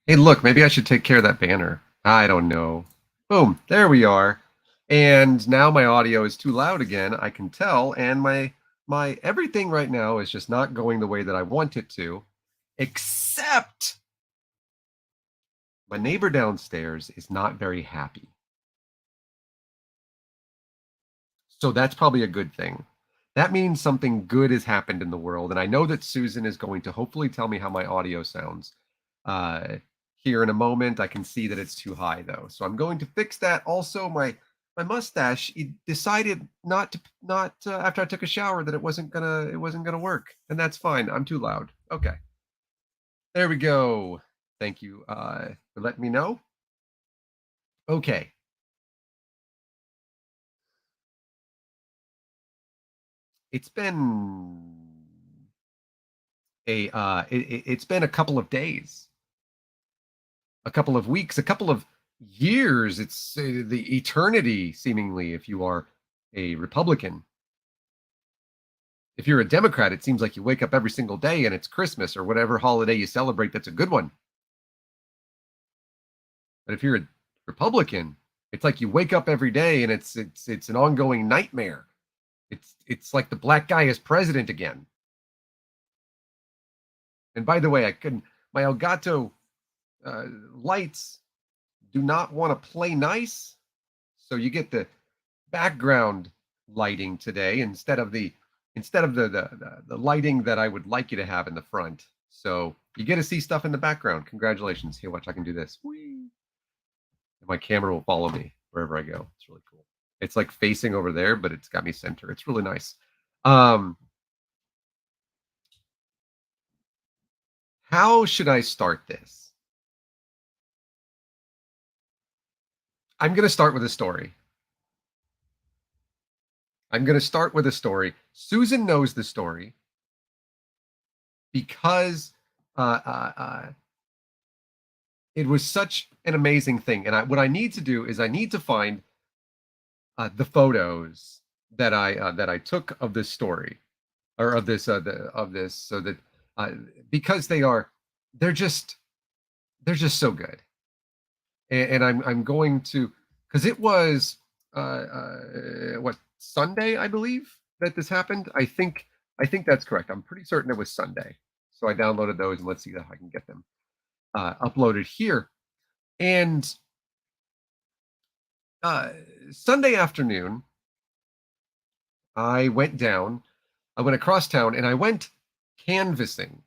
Hey, look, maybe I should take care of that banner. I don't know. Boom, there we are. And now my audio is too loud again, I can tell, and my everything right now is just not going the way that I want it to, except my neighbor downstairs is not very happy. So that's probably a good thing. That means something good has happened in the world, and I know that Susan is going to hopefully tell me how my audio sounds. Uh, Here in a moment, I can see that it's too high though, so I'm going to fix that. Also, my mustache decided not after I took a shower that it wasn't gonna work, and that's fine. I'm too loud. Okay, there we go. Thank you for letting me know. Okay, it's been it's been a couple of days, a couple of weeks, a couple of years. It's the eternity, seemingly, if you are a Republican. If you're a Democrat, it seems like you wake up every single day and it's Christmas or whatever holiday you celebrate that's a good one. But if you're a Republican, it's like you wake up every day and it's an ongoing nightmare. It's like the black guy is president again. And by the way, I couldn't my Elgato lights do not want to play nice. So you get the background lighting today instead of the lighting that I would like you to have in the front. So you get to see stuff in the background. Congratulations. Here, watch, I can do this. Whee! And my camera will follow me wherever I go. It's really cool. It's like facing over there, but it's got me center. It's really nice. How should I start this? I'm going to start with a story. Susan knows the story because uh, uh, uh, it was such an amazing thing. And what I need to do is I need to find the photos that I took of this story or of this, so that uh, because they're just so good. And I'm going to, because it was what, Sunday, I believe, that this happened. I think that's correct. I'm pretty certain it was Sunday. So I downloaded those, and let's see if I can get them uploaded here. And uh, Sunday afternoon, I went down. I went across town, and I went canvassing.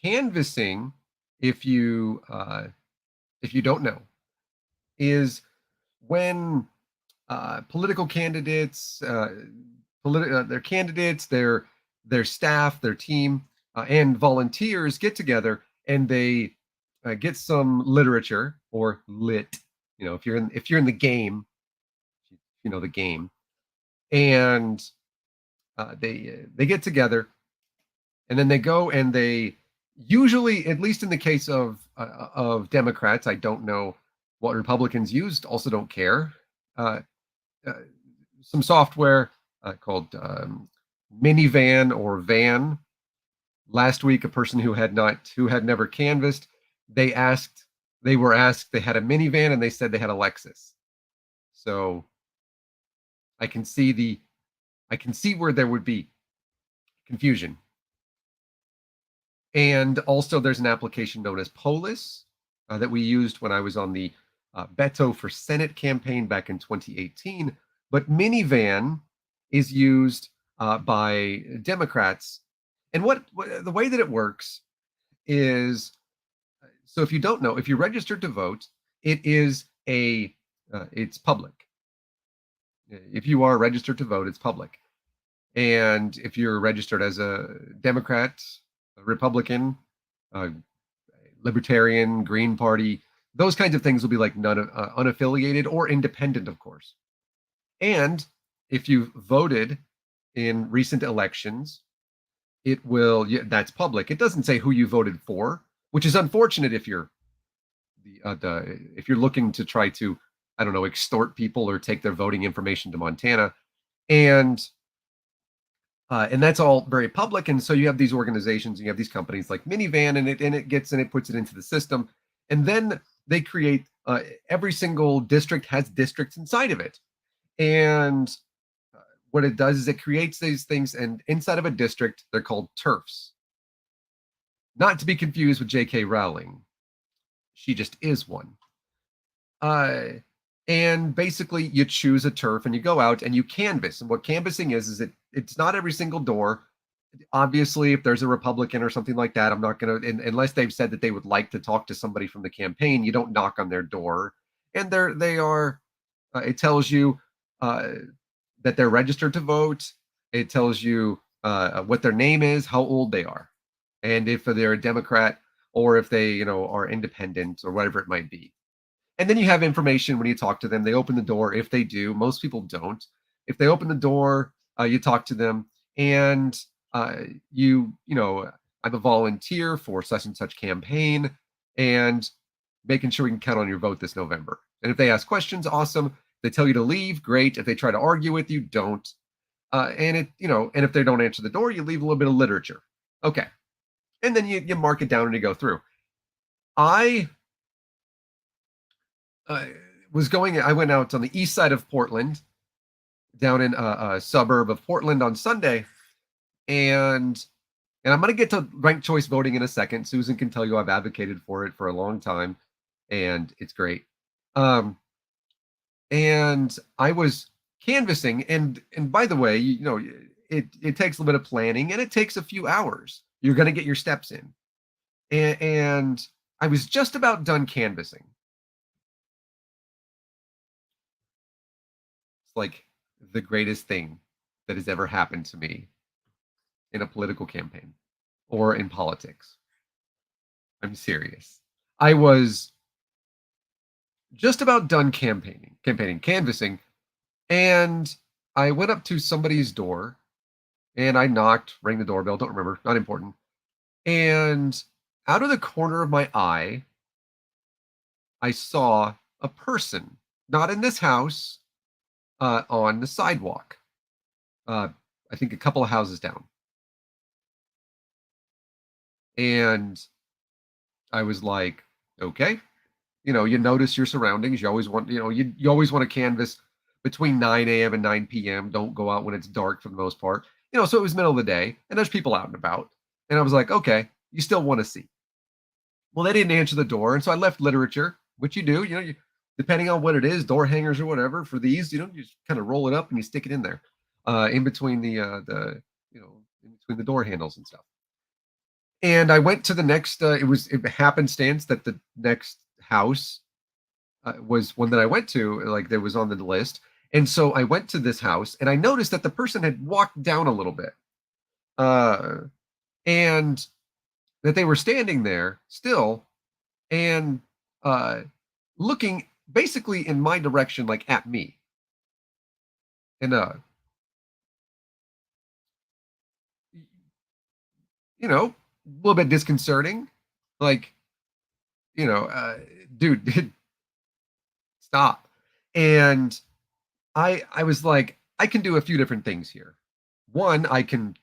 Canvassing, if you don't know, is when political candidates, their candidates, their staff, their team, and volunteers get together and they get some literature or lit. If you're in the game, you know the game, and they get together and then they go and they usually, at least in the case of Democrats, I don't know what Republicans used. Also, don't care. Uh, uh, some software called minivan or van. Last week, a person who had never canvassed, they were asked, they had a minivan and they said they had a Lexus. So I can see where there would be confusion. And also, there's an application known as Polis that we used when I was on the Beto for Senate campaign back in 2018. But minivan is used by Democrats. And what the way that it works is, so if you don't know, if you're registered to vote, it's public. If you are registered to vote, it's public. And if you're registered as a Democrat, a Republican, a Libertarian, Green Party, those kinds of things will be like unaffiliated or independent, of course. And if you voted in recent elections, that's public. It doesn't say who you voted for, which is unfortunate if you're if you're looking to try to, I don't know, extort people or take their voting information to Montana. And And that's all very public. And so you have these organizations, you have these companies like Minivan, and it gets and it puts it into the system, and then they create every single district has districts inside of it, and what it does is it creates these things, and inside of a district they're called turfs, not to be confused with J.K. Rowling. She just is one. Uh, and basically, you choose a turf and you go out and you canvass. And what canvassing is it's not every single door. Obviously, if there's a Republican or something like that, I'm not going to, unless they've said that they would like to talk to somebody from the campaign, you don't knock on their door. And they are, it tells you uh, that they're registered to vote. It tells you what their name is, how old they are, and if they're a Democrat or if they, are independent or whatever it might be. And then you have information when you talk to them. They open the door if they do. Most people don't. If they open the door, you talk to them, and uh, I'm a volunteer for such and such campaign, and making sure we can count on your vote this November. And if they ask questions, awesome. If they tell you to leave, great. If they try to argue with you, don't. And if they don't answer the door, you leave a little bit of literature. Okay. And then you mark it down and you go through. I uh, I went out on the east side of Portland, down in a suburb of Portland on Sunday, and I'm going to get to ranked choice voting in a second. Susan can tell you I've advocated for it for a long time, and it's great. And I was canvassing, and by the way, it takes a little bit of planning, and it takes a few hours. You're going to get your steps in, and I was just about done canvassing. It's like the greatest thing that has ever happened to me in a political campaign or in politics. I'm serious. I was just about done canvassing, and I went up to somebody's door and I knocked, rang the doorbell, don't remember, not important. And out of the corner of my eye, I saw a person, not in this house, on the sidewalk. Uh, I think a couple of houses down. And I was like, okay, you notice your surroundings. You always want, you always want to canvas between 9 a.m. and 9 p.m. Don't go out when it's dark for the most part. So it was middle of the day and there's people out and about. And I was like, okay, you still want to see. Well, they didn't answer the door. And so I left literature, which you do, depending on what it is, door hangers or whatever for these, you just kind of roll it up and you stick it in there, in between in between the door handles and stuff. And I went to the next, it happenstance that the next house was one that I went to, like that was on the list. And so I went to this house and I noticed that the person had walked down a little bit, uh, and that they were standing there still and looking basically in my direction, like at me. And, a little bit disconcerting. Like, dude, stop. And I was like, I can do a few different things here. One, I can,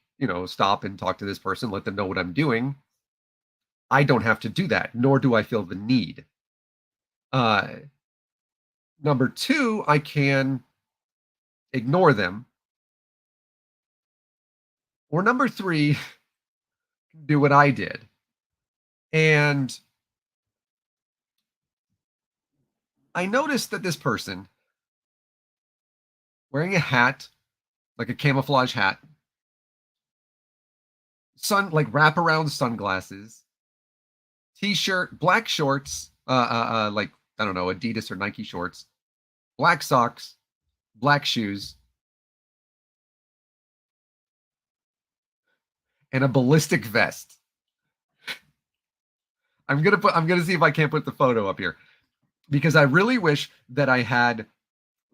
stop and talk to this person, let them know what I'm doing. I don't have to do that, nor do I feel the need. Uh, Number two, I can ignore them. Or number three, do what I did. And I noticed that this person wearing a hat, like a camouflage hat, like wraparound sunglasses, t-shirt, black shorts, like I don't know, Adidas or Nike shorts, black socks, black shoes, and a ballistic vest. I'm gonna see if I can't put the photo up here because I really wish that I had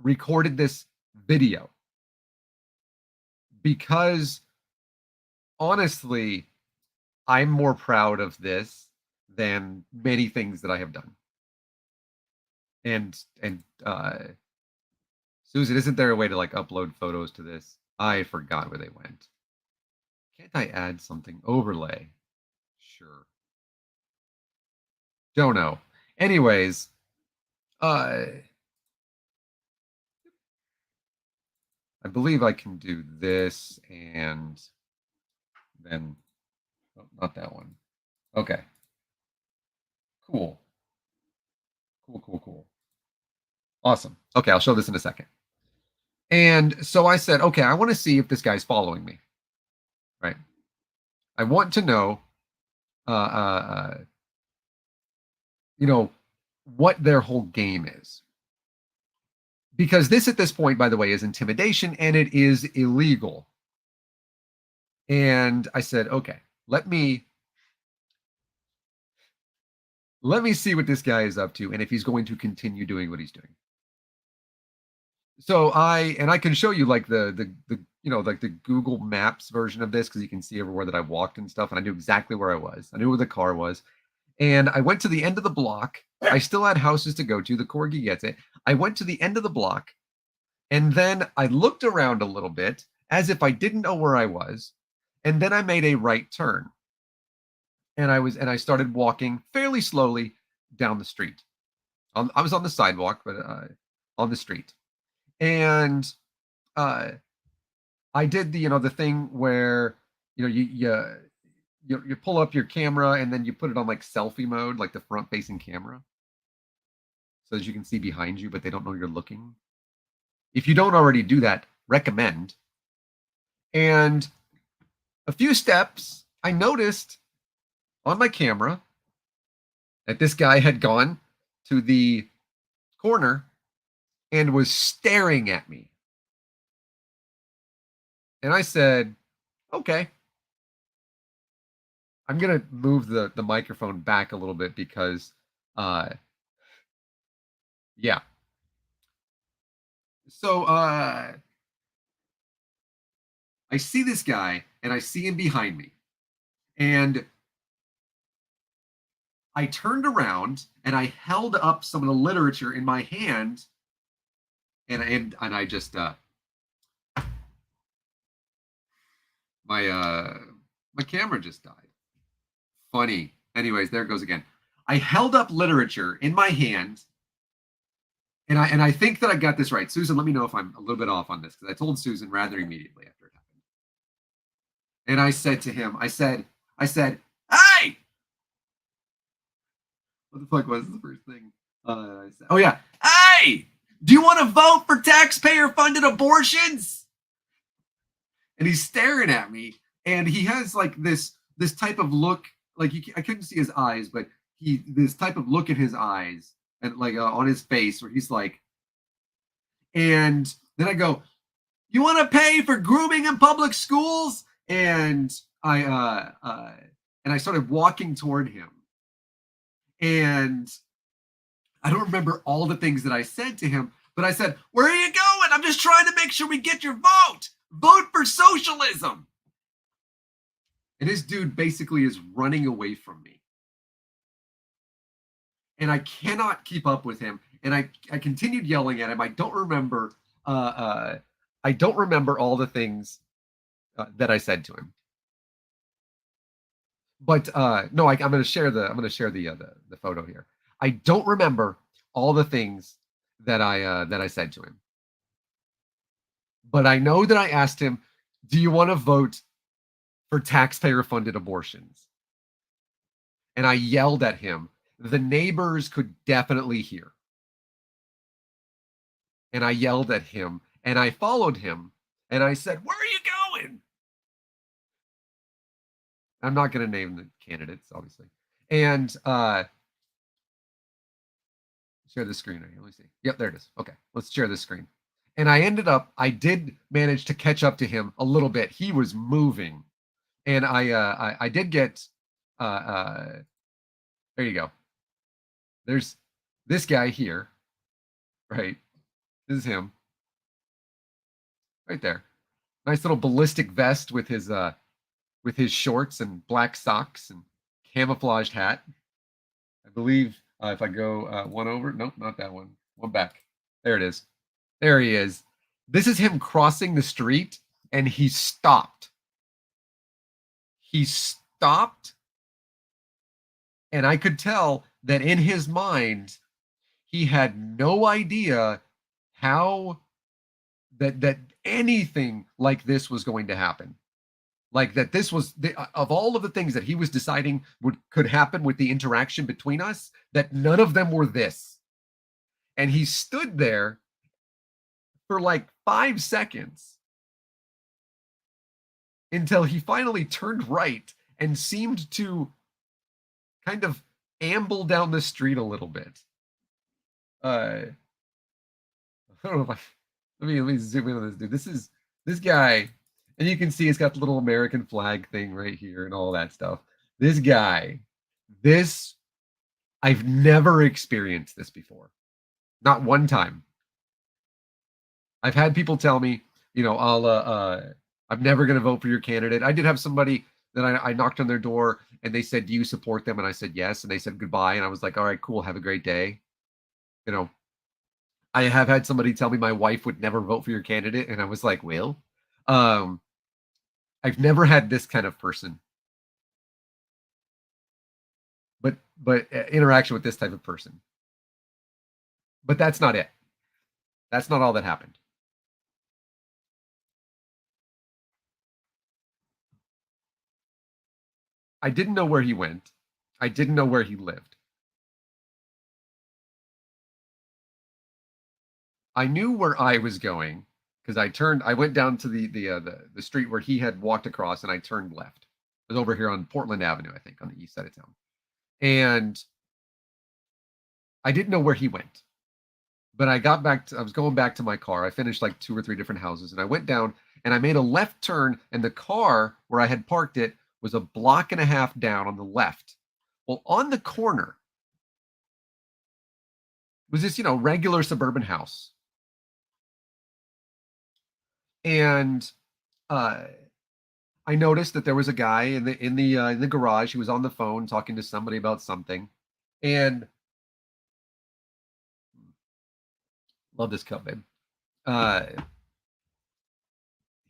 recorded this video, because honestly, I'm more proud of this than many things that I have done. And Susan, isn't there a way to like upload photos to this? I forgot where they went. Can't I add something? Overlay. Sure. Don't know. Anyways, uh, I believe I can do this and then, oh, not that one. Okay. Cool. Cool, cool, cool. Awesome. Okay, I'll show this in a second. And so I said, okay, I want to see if this guy's following me, right? I want to know, uh, uh, uh, you know, what their whole game is. Because this, at this point, by the way, is intimidation and it is illegal. And I said, okay, let me see what this guy is up to and if he's going to continue doing what he's doing. So I can show you like the like the Google Maps version of this because you can see everywhere that I walked and stuff, and I knew exactly where I was. I knew where the car was, and I went to the end of the block. I still had houses to go to. The corgi gets it. I went to the end of the block, and then I looked around a little bit as if I didn't know where I was, and then I made a right turn, and I started walking fairly slowly down the street. I was on the sidewalk, but on the street, and uh, I did the thing where you pull up your camera and then you put it on like selfie mode, like the front facing camera, so that you can see behind you, but they don't know you're looking. If you don't already do that, recommend. And a few steps, I noticed on my camera that this guy had gone to the corner and was staring at me. And I said, okay. I'm gonna move the microphone back a little bit because yeah. So I see this guy and I see him behind me. And I turned around and I held up some of the literature in my hand and I just my camera just died. Funny. Anyways, there it goes again. I held up literature in my hand, and I think that I got this right. Susan, let me know if I'm a little bit off on this because I told Susan rather immediately after it happened. And I said to him, I said, hey, what the fuck was the first thing? I said, oh yeah, hey, do you want to vote for taxpayer-funded abortions? And he's staring at me, and he has like this type of look, like I couldn't see his eyes, but he this type of look in his eyes and like on his face where he's like, and then I go, you want to pay for grooming in public schools? And I started walking toward him, and I don't remember all the things that I said to him, but I said, where are you going? I'm just trying to make sure we get your vote. Vote for socialism. And this dude basically is running away from me. And I cannot keep up with him. And I continued yelling at him. I don't remember all the things that I said to him. But no, I'm going to share the photo here. I don't remember all the things that I said to him. But I know that I asked him, do you want to vote for taxpayer-funded abortions? And I yelled at him. The neighbors could definitely hear. And I yelled at him, and I followed him, and I said, where are you going? I'm not going to name the candidates, obviously. And share the screen right here. Let me see. Yep, there it is. Okay, let's share this screen. And I did manage to catch up to him a little bit. He was moving. And I did get, there you go. There's this guy here, right? This is him, right there. Nice little ballistic vest with his shorts and black socks and camouflaged hat. I believe if I go one over, nope, not that one. One back. There it is. There he is. This is him crossing the street, and he stopped. He stopped, and I could tell that in his mind, he had no idea how that anything like this was going to happen. Like that this was of all of the things that he was deciding could happen with the interaction between us, that none of them were this. And he stood there for like 5 seconds until he finally turned right and seemed to kind of amble down the street a little bit. I don't know if I let me zoom in on this dude. This guy, and you can see it's got the little American flag thing right here and all that stuff. This guy, this I've never experienced this before. Not one time. I've had people tell me, I'm never going to vote for your candidate. I did have somebody that I knocked on their door and they said, "Do you support them?" And I said, "Yes." And they said goodbye. And I was like, "All right, cool. Have a great day." You know, I have had somebody tell me my wife would never vote for your candidate. And I was like, "Well, um, I've never had this kind of person, but interaction with this type of person. But that's not it. That's not all that happened. I didn't know where he went. I didn't know where he lived. I knew where I was going because I went down to the street where he had walked across, and I turned left. It was over here on Portland Avenue, I think, on the east side of town. And I didn't know where he went, but I was going back to my car. I finished like two or three different houses, and I went down and I made a left turn, and the car where I had parked it was a block and a half down on the left. Well, on the corner was this, regular suburban house. And uh, I noticed that there was a guy in the garage. He was on the phone talking to somebody about something, and love this cup, babe. Uh,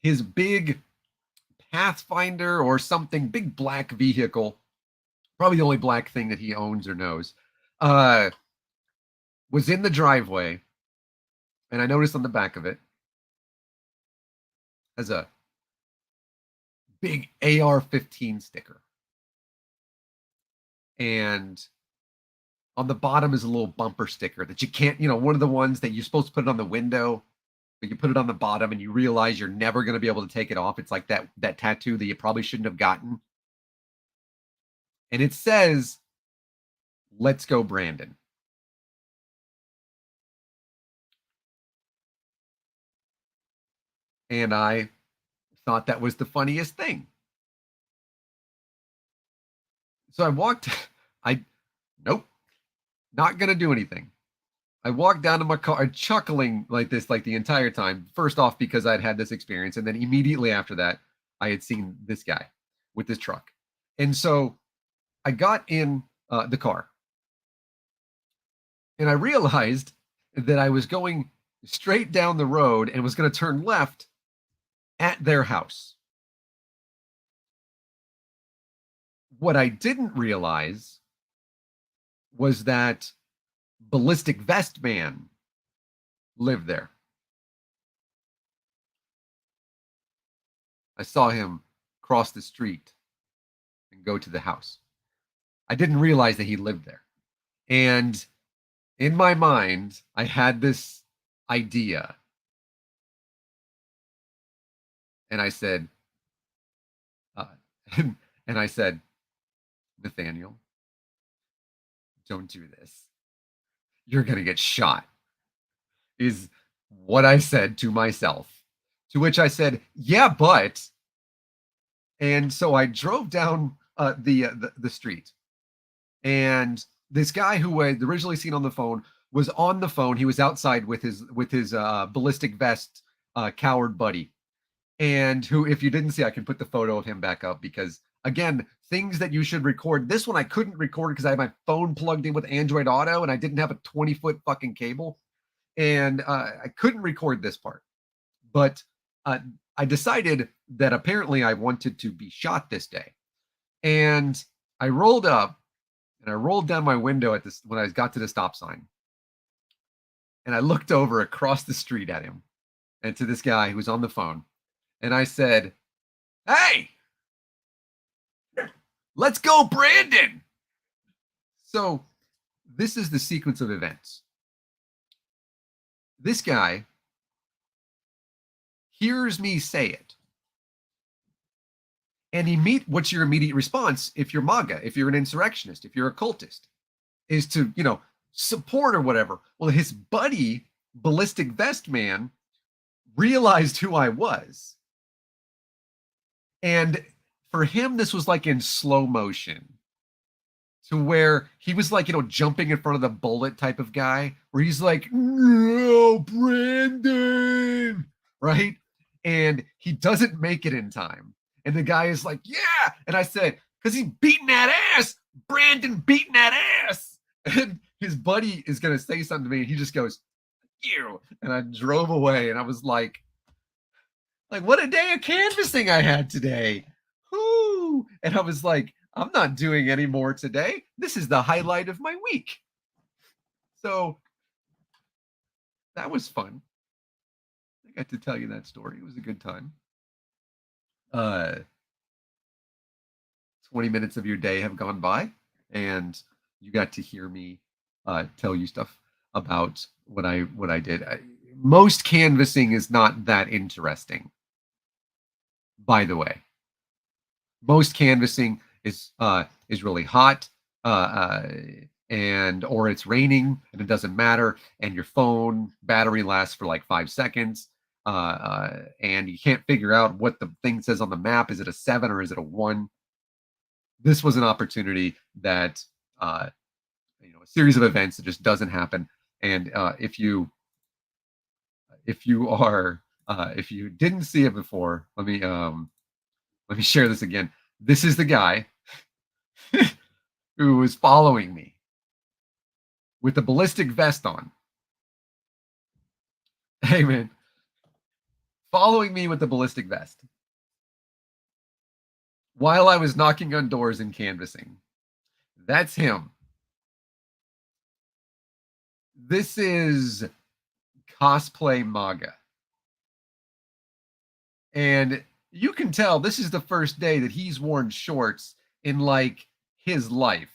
his big Pathfinder or something, big black vehicle, probably the only black thing that he owns or knows, uh, was in the driveway, and I noticed on the back of it has a big AR-15 sticker, and on the bottom is a little bumper sticker that you can't, one of the ones that you're supposed to put it on the window, but you put it on the bottom and you realize you're never going to be able to take it off. It's like that tattoo that you probably shouldn't have gotten. And it says, "Let's go, Brandon." And I thought that was the funniest thing. So I walked, I, nope, not going to do anything. I walked down to my car chuckling like this, like the entire time. First off, because I'd had this experience. And then immediately after that, I had seen this guy with this truck. And so I got in the car and I realized that I was going straight down the road and was going to turn left at their house. What I didn't realize was that ballistic vest man lived there. I saw him cross the street and go to the house. I didn't realize that he lived there. And in my mind, I had this idea. And I said, uh, and I said, "Nathaniel, don't do this. You're going to get shot," is what I said to myself. To which I said, "Yeah, but." And so I drove down the street, and this guy who I'd originally seen on the phone was on the phone. He was outside with his ballistic vest coward buddy, and who, if you didn't see, I can put the photo of him back up because again, things that you should record. This one I couldn't record because I had my phone plugged in with Android Auto, and I didn't have a 20-foot fucking cable, and I couldn't record this part. But I decided that apparently I wanted to be shot this day. And I rolled up and I rolled down my window at this when I got to the stop sign. And I looked over across the street at him and to this guy who was on the phone. And I said, "Hey, let's go, Brandon." So this is the sequence of events. This guy hears me say it. And what's your immediate response if you're MAGA, if you're an insurrectionist, if you're a cultist, is to, support or whatever. Well, his buddy, Ballistic Vest Man, realized who I was. And for him, this was like in slow motion to where he was like, jumping in front of the bullet type of guy, where he's like, "No, Brandon," right? And he doesn't make it in time. And the guy is like, "Yeah." And I said, "Because he's beating that ass. Brandon beating that ass." And his buddy is going to say something to me. And he just goes, "You." And I drove away. And I was like, what a day of canvassing I had today. Whoo. And I was like, I'm not doing any more today. This is the highlight of my week. So that was fun. I got to tell you that story. It was a good time. 20 minutes of your day have gone by, and you got to hear me tell you stuff about what I did. Most canvassing is not that interesting, by the way. Most canvassing is really hot, and or it's raining and it doesn't matter, and your phone battery lasts for like 5 seconds, and you can't figure out what the thing says on the map. Is it a 7 or is it a 1? This was an opportunity that a series of events that just doesn't happen. And if you are if you didn't see it before, let me share this again. This is the guy who was following me with a ballistic vest on. Hey, man. Following me with the ballistic vest while I was knocking on doors and canvassing. That's him. This is cosplay MAGA. And you can tell this is the first day that he's worn shorts in like his life.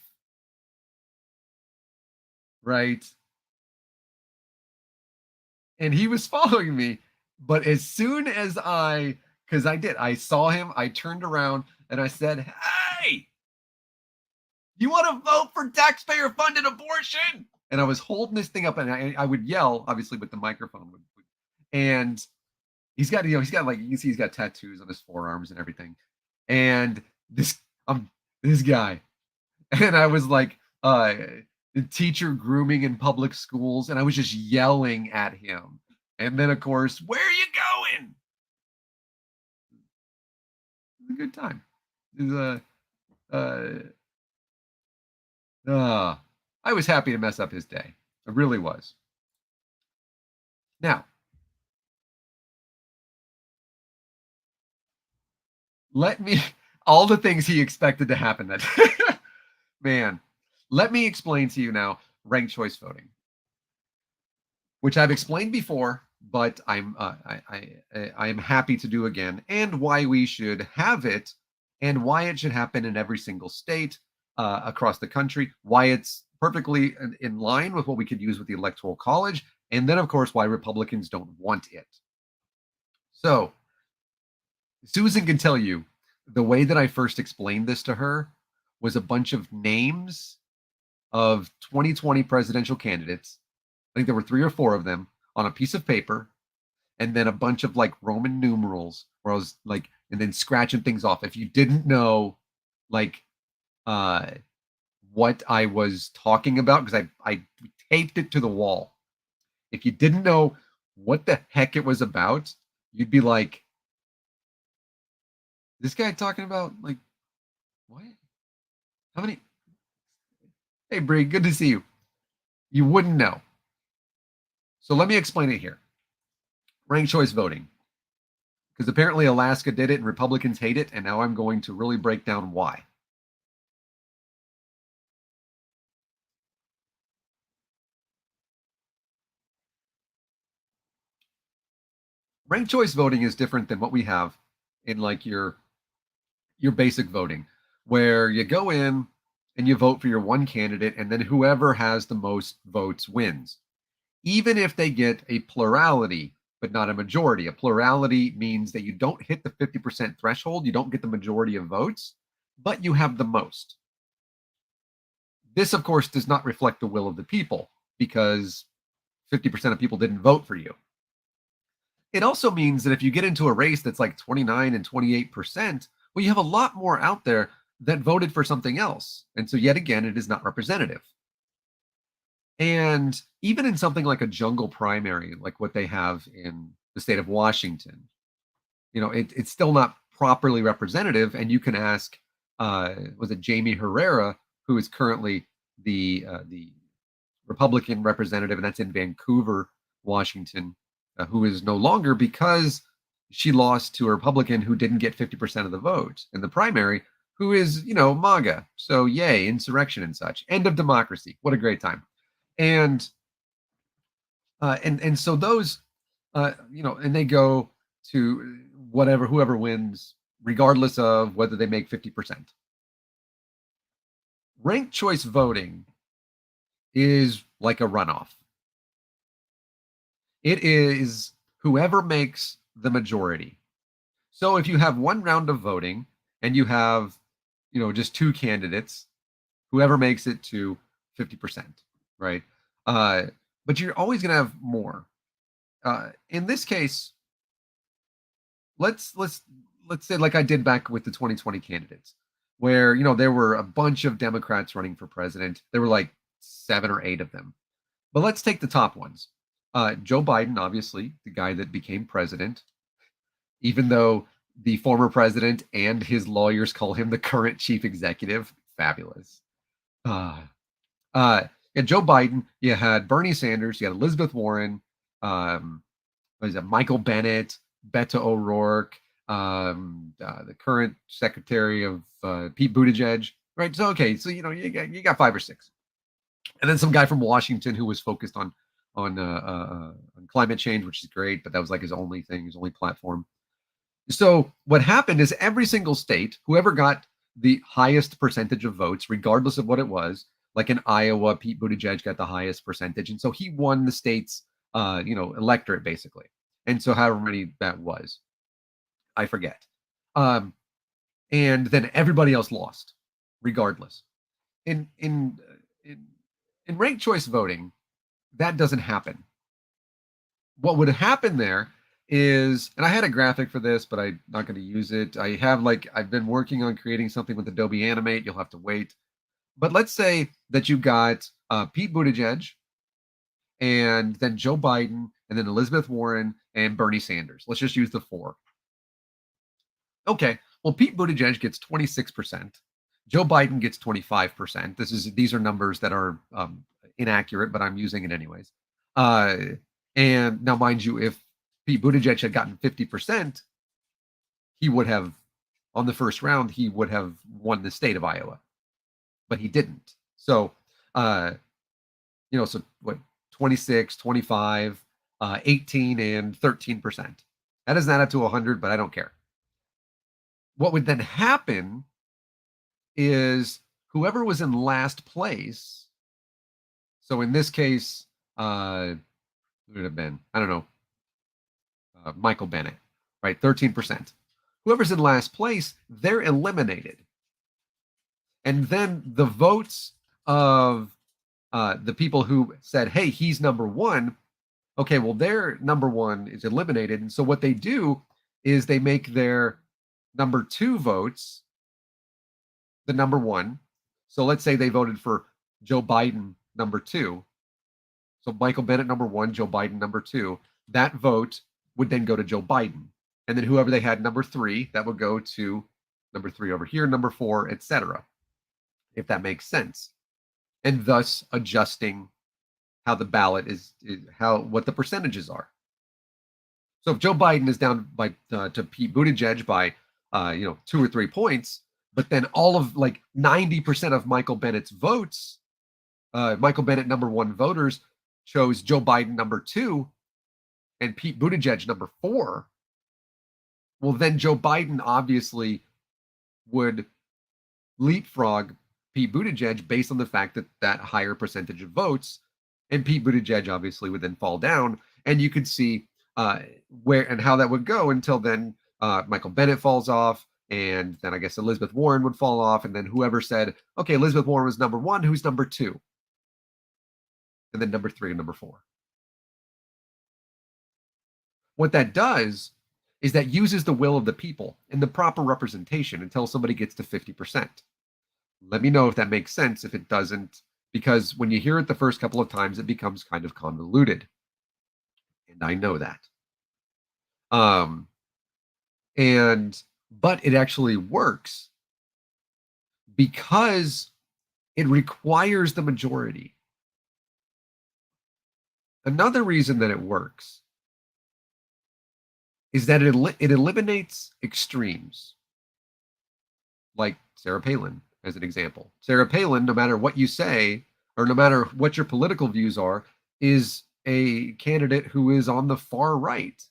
Right? And he was following me. But as soon as I saw him, I turned around and I said, "Hey, you want to vote for taxpayer funded abortion?" And I was holding this thing up and I would yell, obviously, with the microphone. And he's got, like, you can see he's got tattoos on his forearms and everything. And this guy. And I was like, teacher grooming in public schools. And I was just yelling at him. And then, of course, "Where are you going?" It was a good time. It was I was happy to mess up his day. I really was. Now, all the things he expected to happen that man, let me explain to you now ranked choice voting, which I've explained before, but I'm happy to do again, and why we should have it, and why it should happen in every single state across the country, why it's perfectly in line with what we could use with the Electoral College, and then, of course, why Republicans don't want it. So, Susan can tell you the way that I first explained this to her was a bunch of names of 2020 presidential candidates. I think there were 3 or 4 of them on a piece of paper, and then a bunch of like Roman numerals where I was like, and then scratching things off. If you didn't know, like, what I was talking about, because I taped it to the wall. If you didn't know what the heck it was about, you'd be like, "This guy talking about, like, what? How many?" Hey, Bree, good to see you. You wouldn't know. So let me explain it here. Ranked choice voting. Because apparently Alaska did it and Republicans hate it, and now I'm going to really break down why. Ranked choice voting is different than what we have in like your basic voting, where you go in and you vote for your one candidate, and then whoever has the most votes wins, even if they get a plurality, but not a majority. A plurality means that you don't hit the 50% threshold, you don't get the majority of votes, but you have the most. This, of course, does not reflect the will of the people because 50% of people didn't vote for you. It also means that if you get into a race that's like 29 and 28%, well, you have a lot more out there that voted for something else. And so, yet again, it is not representative. And even in something like a jungle primary, like what they have in the state of Washington, it's still not properly representative. And you can ask, was it Jamie Herrera, who is currently the Republican representative, and that's in Vancouver, Washington, who is no longer because she lost to a Republican who didn't get 50% of the vote in the primary, who is, MAGA. So yay, insurrection and such. End of democracy. What a great time. And so those, and they go to whoever wins, regardless of whether they make 50%. Ranked choice voting is like a runoff. It is whoever makes the majority. So if you have one round of voting and you have, just two candidates, whoever makes it to 50%, right? But you're always going to have more. In this case, let's say like I did back with the 2020 candidates, where there were a bunch of Democrats running for president. There were like 7 or 8 of them. But let's take the top ones. Joe Biden, obviously, the guy that became president, even though the former president and his lawyers call him the current chief executive. Fabulous. And Joe Biden, you had Bernie Sanders, you had Elizabeth Warren, Michael Bennett, Beto O'Rourke, the current secretary of Pete Buttigieg, right? So okay, so you got 5 or 6, and then some guy from Washington who was focused on climate change, which is great, but that was like his only thing, his only platform. So what happened is every single state, whoever got the highest percentage of votes, regardless of what it was, like in Iowa, Pete Buttigieg got the highest percentage, and so he won the state's electorate basically. And so however many that was, I forget. And then everybody else lost, regardless. In ranked choice voting, that doesn't happen. What would happen there is, and I had a graphic for this, but I'm not going to use it. I've been working on creating something with Adobe Animate. You'll have to wait. But let's say that you got Pete Buttigieg, and then Joe Biden, and then Elizabeth Warren, and Bernie Sanders. Let's just use the 4. Okay, well, Pete Buttigieg gets 26%. Joe Biden gets 25%. These are numbers that are inaccurate, but I'm using it anyways. And now, mind you, if Pete Buttigieg had gotten 50%, he would have, on the first round, he would have won the state of Iowa, but he didn't. So, so what, 26, 25, 18, and 13%. That doesn't add up to 100, but I don't care. What would then happen is whoever was in last place, so in this case, who would it have been? I don't know. Michael Bennett, right? 13%. Whoever's in last place, they're eliminated. And then the votes of the people who said, hey, he's number 1, okay, well, their number 1 is eliminated. And so what they do is they make their number 2 votes the number 1. So let's say they voted for Joe Biden number 2. So Michael Bennett number 1, Joe Biden number 2. That vote would then go to Joe Biden. And then whoever they had number 3, that would go to number 3 over here, number 4, etc. If that makes sense. And thus adjusting how the ballot is what the percentages are. So if Joe Biden is down by to Pete Buttigieg by 2 or 3 points, but then all of like 90% of Michael Bennett's votes, Michael Bennett number 1 voters chose Joe Biden number 2, and Pete Buttigieg number 4, well, then Joe Biden obviously would leapfrog Pete Buttigieg based on the fact that that higher percentage of votes, and Pete Buttigieg obviously would then fall down, and you could see where and how that would go until then Michael Bennett falls off, and then I guess Elizabeth Warren would fall off, and then whoever said, okay, Elizabeth Warren was number 1, who's number 2? And then number 3 and number 4. What that does is that uses the will of the people in the proper representation until somebody gets to 50%. Let me know if that makes sense. If it doesn't, because when you hear it the first couple of times, it becomes kind of convoluted. And I know that. But it actually works because it requires the majority. Another reason that it works is that it eliminates extremes, like Sarah Palin as an example. Sarah Palin, no matter what you say, or no matter what your political views are, is a candidate who is on the far right.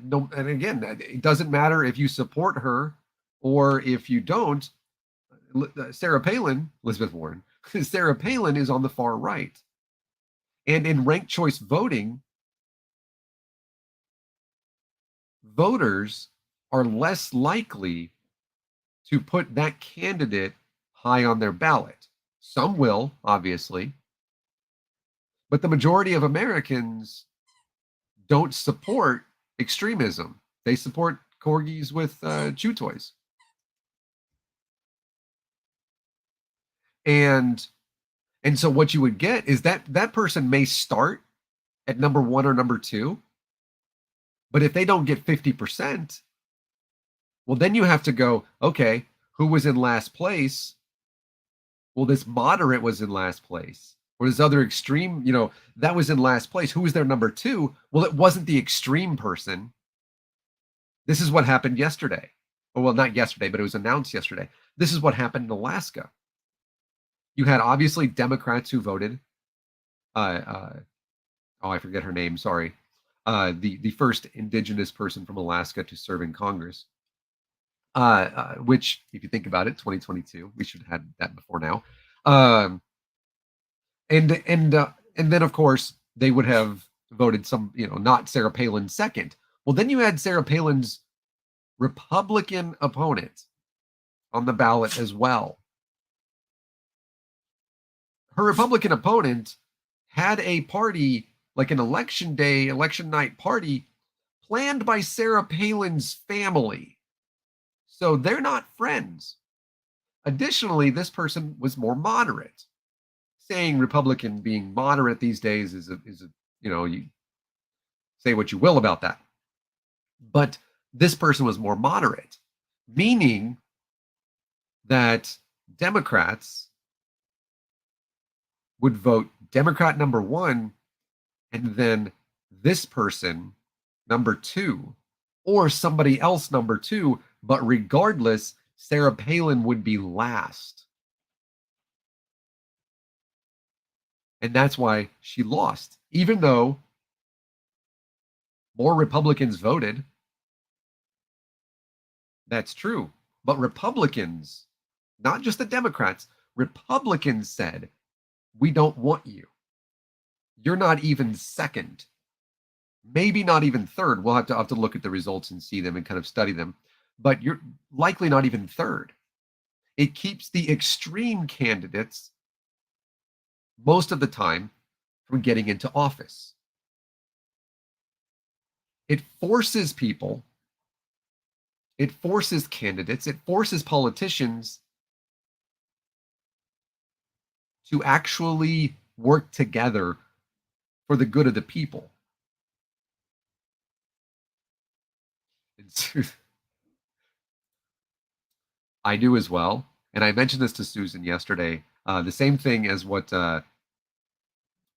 No, and again, it doesn't matter if you support her or if you don't. Sarah Palin, Elizabeth Warren, Sarah Palin is on the far right. And in ranked choice voting, voters are less likely to put that candidate high on their ballot. Some will, obviously, but the majority of Americans don't support extremism. They support corgis with chew toys. And so what you would get is that person may start at number 1 or number 2, but if they don't get 50%, well, then you have to go, okay, who was in last place? Well, this moderate was in last place. Or this other extreme, that was in last place. Who was their number 2? Well, it wasn't the extreme person. This is what happened yesterday. Well, not yesterday, but it was announced yesterday. This is what happened in Alaska. You had obviously Democrats who voted. I forget her name. Sorry. The first indigenous person from Alaska to serve in Congress. Which, if you think about it, 2022, we should have had that before now. And then of course they would have voted some, not Sarah Palin second. Well, then you had Sarah Palin's Republican opponent on the ballot as well. Her Republican opponent had a party, like an election night party, planned by Sarah Palin's family. So they're not friends. Additionally, this person was more moderate. Saying Republican being moderate these days is you say what you will about that. But this person was more moderate, meaning that Democrats would vote Democrat number 1 and then this person number 2 or somebody else number 2, but regardless, Sarah Palin would be last. And that's why she lost, even though more Republicans voted. That's true. But Republicans, not just the Democrats, Republicans said, we don't want you. You're not even second. Maybe not even third. We'll have to look at the results and see them and kind of study them. But you're likely not even third. It keeps the extreme candidates most of the time from getting into office. It forces people, it forces candidates, it forces politicians to actually work together for the good of the people. I do as well. And I mentioned this to Susan yesterday. The same thing as what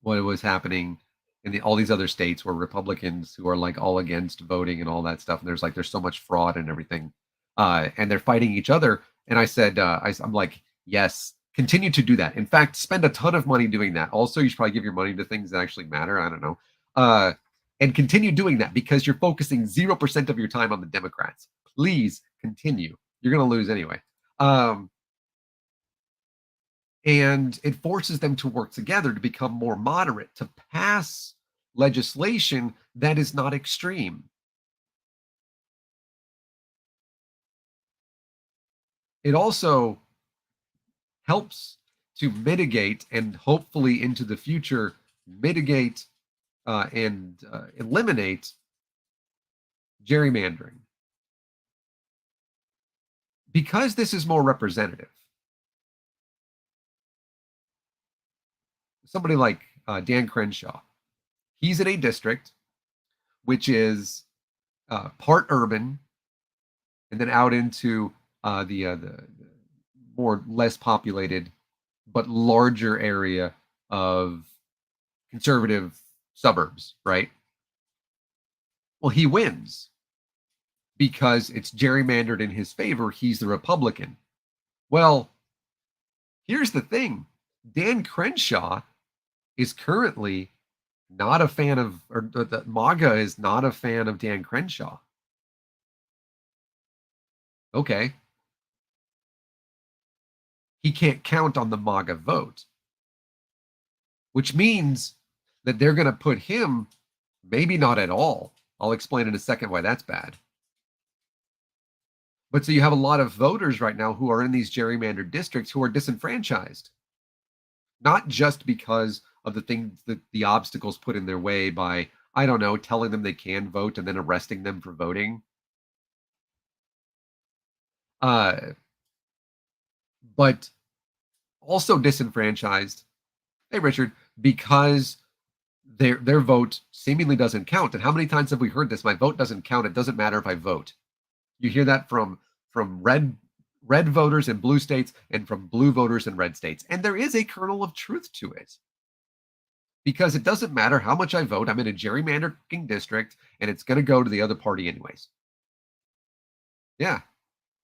was happening in all these other states where Republicans who are like all against voting and all that stuff. And there's so much fraud and everything. And they're fighting each other. And I said, I'm like, yes, continue to do that. In fact, spend a ton of money doing that. Also, you should probably give your money to things that actually matter. I don't know. uh, and continue doing that because you're focusing 0% of your time on the Democrats. Please continue. You're going to lose anyway. Um, and it forces them to work together to become more moderate, to pass legislation that is not extreme. It also helps to mitigate and hopefully into the future mitigate and eliminate gerrymandering because this is more representative. Somebody like Dan Crenshaw, he's in a district which is part urban and then out into the more less populated but larger area of conservative suburbs, right? Well, he wins because it's gerrymandered in his favor. He's the Republican. Well, here's the thing. Dan Crenshaw is currently not a fan of, or the MAGA is not a fan of Dan Crenshaw. Okay. He can't count on the MAGA vote, which means that they're going to put him maybe not at all. I'll explain in a second why that's bad. But so you have a lot of voters right now who are in these gerrymandered districts who are disenfranchised, not just because of the things that the obstacles put in their way by, I don't know, telling them they can vote and then arresting them for voting. But also disenfranchised, hey Richard, because their vote seemingly doesn't count. And how many times have we heard this? My vote doesn't count. It doesn't matter if I vote. You hear that from red voters in blue states and from blue voters in red states. And there is a kernel of truth to it. Because it doesn't matter how much I vote. I'm in a gerrymandered district and it's going to go to the other party anyways. Yeah,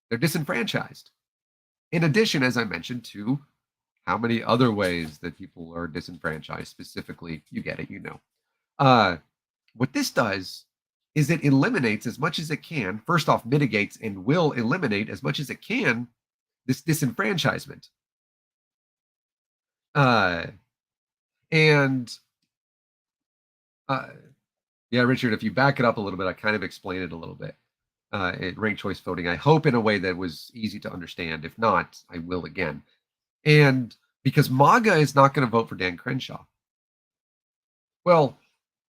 they're disenfranchised. In addition, as I mentioned, to how many other ways that people are disenfranchised, specifically, you get it, you know. What this does is it eliminates as much as it can, first off, mitigates and will eliminate as much as it can this disenfranchisement. And yeah, Richard, if you back it up a little bit, I kind of explained it a little bit. Ranked choice voting, I hope in a way that was easy to understand. If not, I will again. And because MAGA is not going to vote for Dan Crenshaw. Well,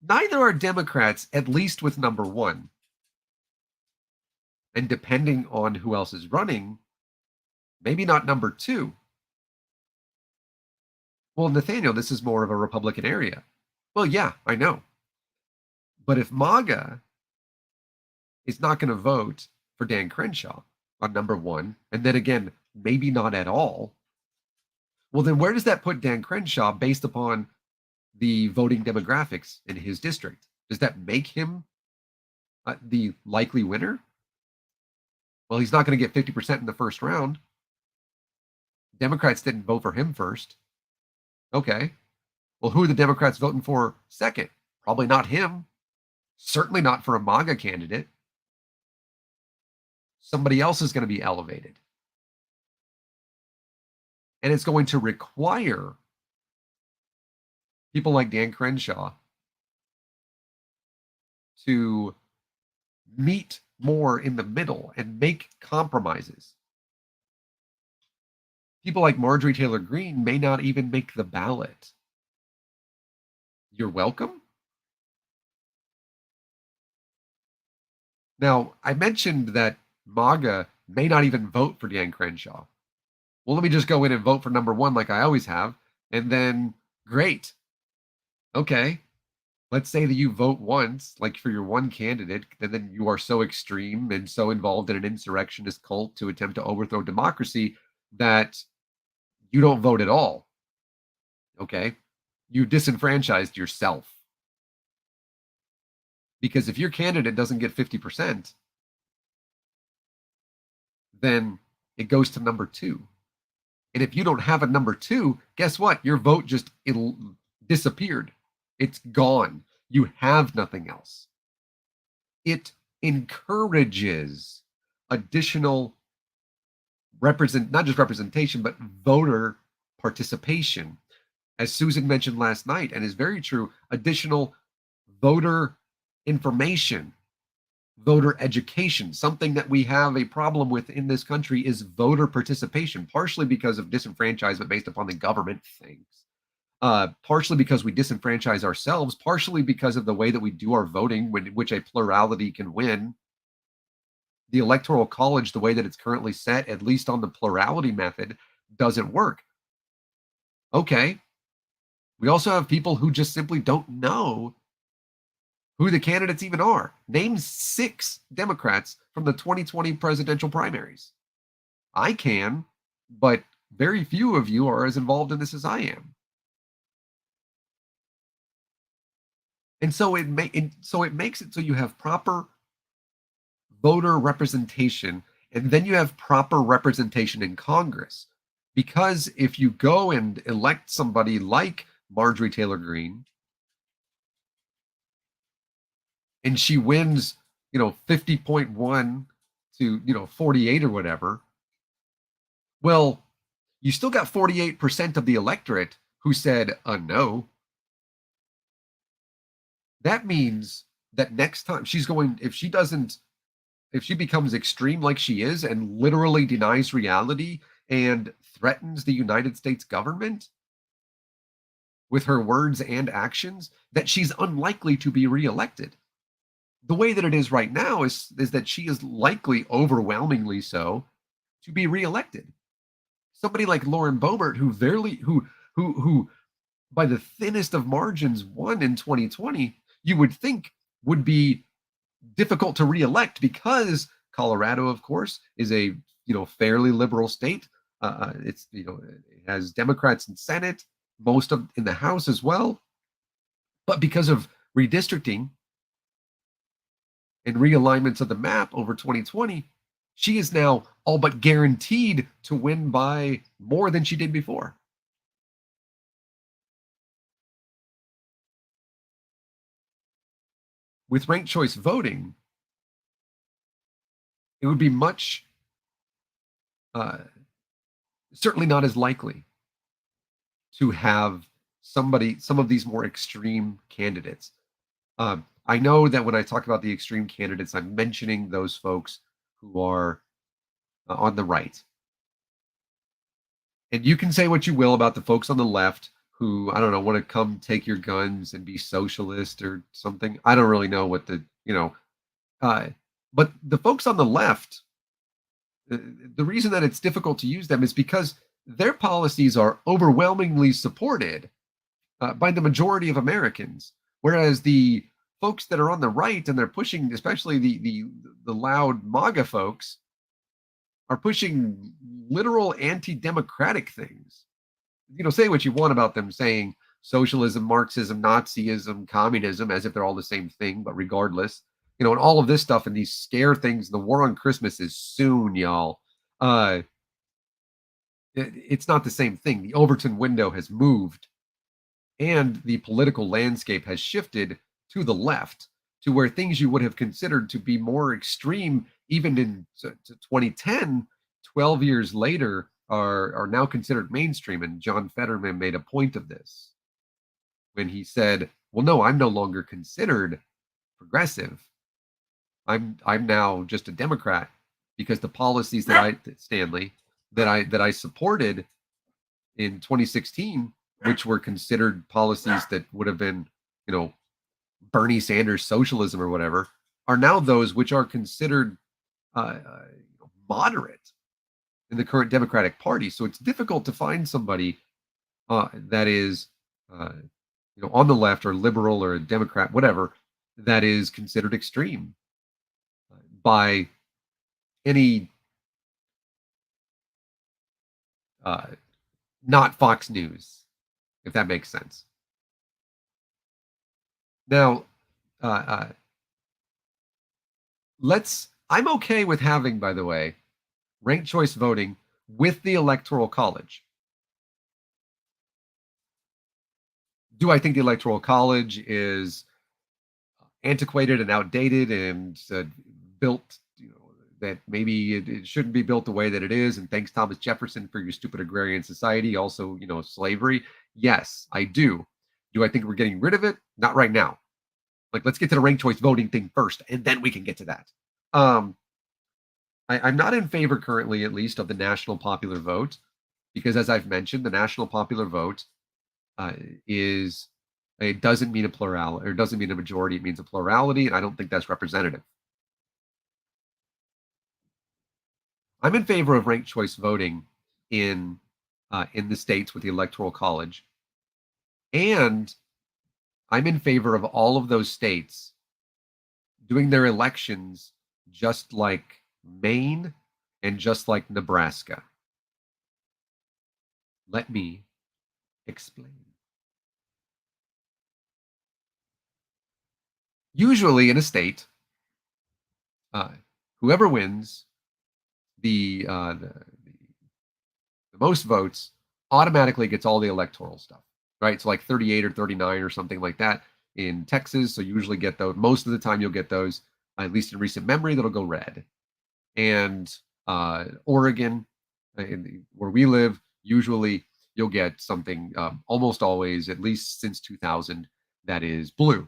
neither are Democrats, at least with number one. And depending on who else is running, maybe not number two. Well, Nathaniel, this is more of a Republican area. Well, yeah, I know. But if MAGA is not going to vote for Dan Crenshaw on number one, and then again, maybe not at all, well, then where does that put Dan Crenshaw based upon the voting demographics in his district? Does that make him the likely winner? Well, he's not going to get 50% in the first round. Democrats didn't vote for him first. Okay. Well, who are the Democrats voting for second? Probably not him. Certainly not for a MAGA candidate. Somebody else is going to be elevated. And it's going to require people like Dan Crenshaw to meet more in the middle and make compromises. People like Marjorie Taylor Greene may not even make the ballot. You're welcome. Now, I mentioned that MAGA may not even vote for Dan Crenshaw. Well, let me just go in and vote for number one like I always have, and then great. Okay. Let's say that you vote once, like for your one candidate, and then you are so extreme and so involved in an insurrectionist cult to attempt to overthrow democracy that you don't vote at all. Okay. You disenfranchised yourself. Because if your candidate doesn't get 50%, then it goes to number two. And if you don't have a number two, guess what? Your vote just disappeared. It's gone. You have nothing else. It encourages additional not just representation, but voter participation. As Susan mentioned last night, and is very true, additional voter information, voter education. Something that we have a problem with in this country is voter participation, partially because of disenfranchisement based upon the government things, partially because we disenfranchise ourselves, partially because of the way that we do our voting, which a plurality can win. The electoral college, the way that it's currently set, at least on the plurality method, doesn't work. Okay. We also have people who just simply don't know who the candidates even are. Name 6 Democrats from the 2020 presidential primaries. I can, but very few of you are as involved in this as I am. And so it makes it so you have proper voter representation, and then you have proper representation in Congress. Because if you go and elect somebody like Marjorie Taylor Greene, and she wins, 50.1 to, 48 or whatever, well, you still got 48% of the electorate who said no. That means that next time if she becomes extreme like she is and literally denies reality and threatens the United States government with her words and actions, that she's unlikely to be reelected. The way that it is right now is that she is likely, overwhelmingly so, to be reelected. Somebody like Lauren Boebert, who by the thinnest of margins won in 2020, you would think would be difficult to reelect because Colorado, of course, is a fairly liberal state. It has Democrats in Senate, most of in the House as well. But because of redistricting and realignments of the map over 2020, she is now all but guaranteed to win by more than she did before. With ranked choice voting, it would be much, certainly not as likely to have some of these more extreme candidates. I know that when I talk about the extreme candidates, I'm mentioning those folks who are on the right. And you can say what you will about the folks on the left who, I don't know, want to come take your guns and be socialist or something. I don't really know what uh, but the folks on the left, the reason that it's difficult to use them is because their policies are overwhelmingly supported by the majority of Americans, whereas the folks that are on the right and they're pushing, especially the loud MAGA folks, are pushing literal anti-democratic things. Say what you want about them saying socialism, Marxism, Nazism, communism, as if they're all the same thing, but regardless, and all of this stuff and these scare things. The war on Christmas is soon, y'all. It's not the same thing. The Overton window has moved, and the political landscape has shifted to the left, to where things you would have considered to be more extreme, even in 2010, 12 years later, are now considered mainstream. And John Fetterman made a point of this when he said, well, no, I'm no longer considered progressive. I'm now just a Democrat because the policies that I supported in 2016, which were considered policies that would have been, Bernie Sanders socialism or whatever, are now those which are considered moderate in the current Democratic Party. So it's difficult to find somebody that is, on the left or liberal or a Democrat, whatever, that is considered extreme by any uh, not Fox News, if that makes sense. Now, uh, uh, I'm okay with having, by the way, ranked choice voting with the Electoral College. Do I think the Electoral College is antiquated and outdated and built, that maybe it shouldn't be built the way that it is. And thanks, Thomas Jefferson, for your stupid agrarian society. Also, slavery. Yes, I do. Do I think we're getting rid of it? Not right now. Like, let's get to the ranked choice voting thing first, and then we can get to that. Um, I'm not in favor currently, at least, of the national popular vote, because as I've mentioned, the national popular vote uh, is it doesn't mean a plurality, or it doesn't mean a majority. It means a plurality, and I don't think that's representative. I'm in favor of ranked choice voting in the states with the electoral college, and I'm in favor of all of those states doing their elections just like Maine and just like Nebraska. Let me explain. Usually in a state, uh, whoever wins the most votes automatically gets all the electoral stuff, right? So like 38 or 39 or something like that in Texas. So you usually get those. Most of the time you'll get those, at least in recent memory, that'll go red. And Oregon, where we live, usually you'll get something almost always, at least since 2000, that is blue.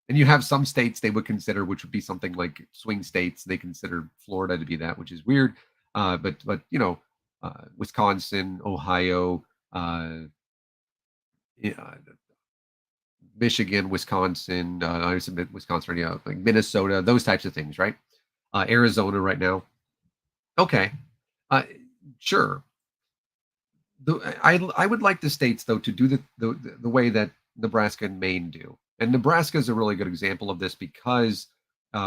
And you have some states they would consider, which would be something like swing states. They consider Florida to be that, which is weird. But Wisconsin, Ohio, yeah, Michigan, Wisconsin, I submit Wisconsin, yeah, like Minnesota, those types of things, right? Arizona right now. Okay, uh, sure. I would like the states though to do the way that Nebraska and Maine do, and Nebraska is a really good example of this because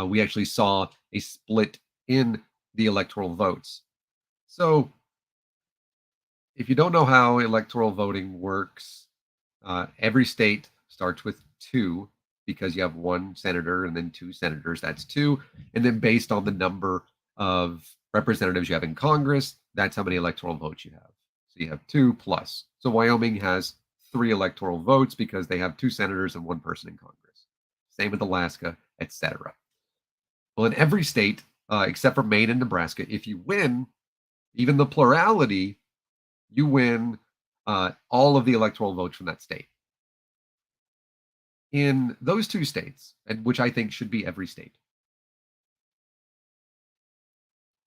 we actually saw a split in the electoral votes. So if you don't know how electoral voting works, every state starts with two because you have one senator and then two senators. That's two, and then based on the number of representatives you have in Congress, that's how many electoral votes you have. So you have two plus. So Wyoming has three electoral votes because they have two senators and one person in Congress. Same with Alaska, etc. Well, in every state, except for Maine and Nebraska, if you win even the plurality, you win all of the electoral votes from that state. In those two states, and which I think should be every state,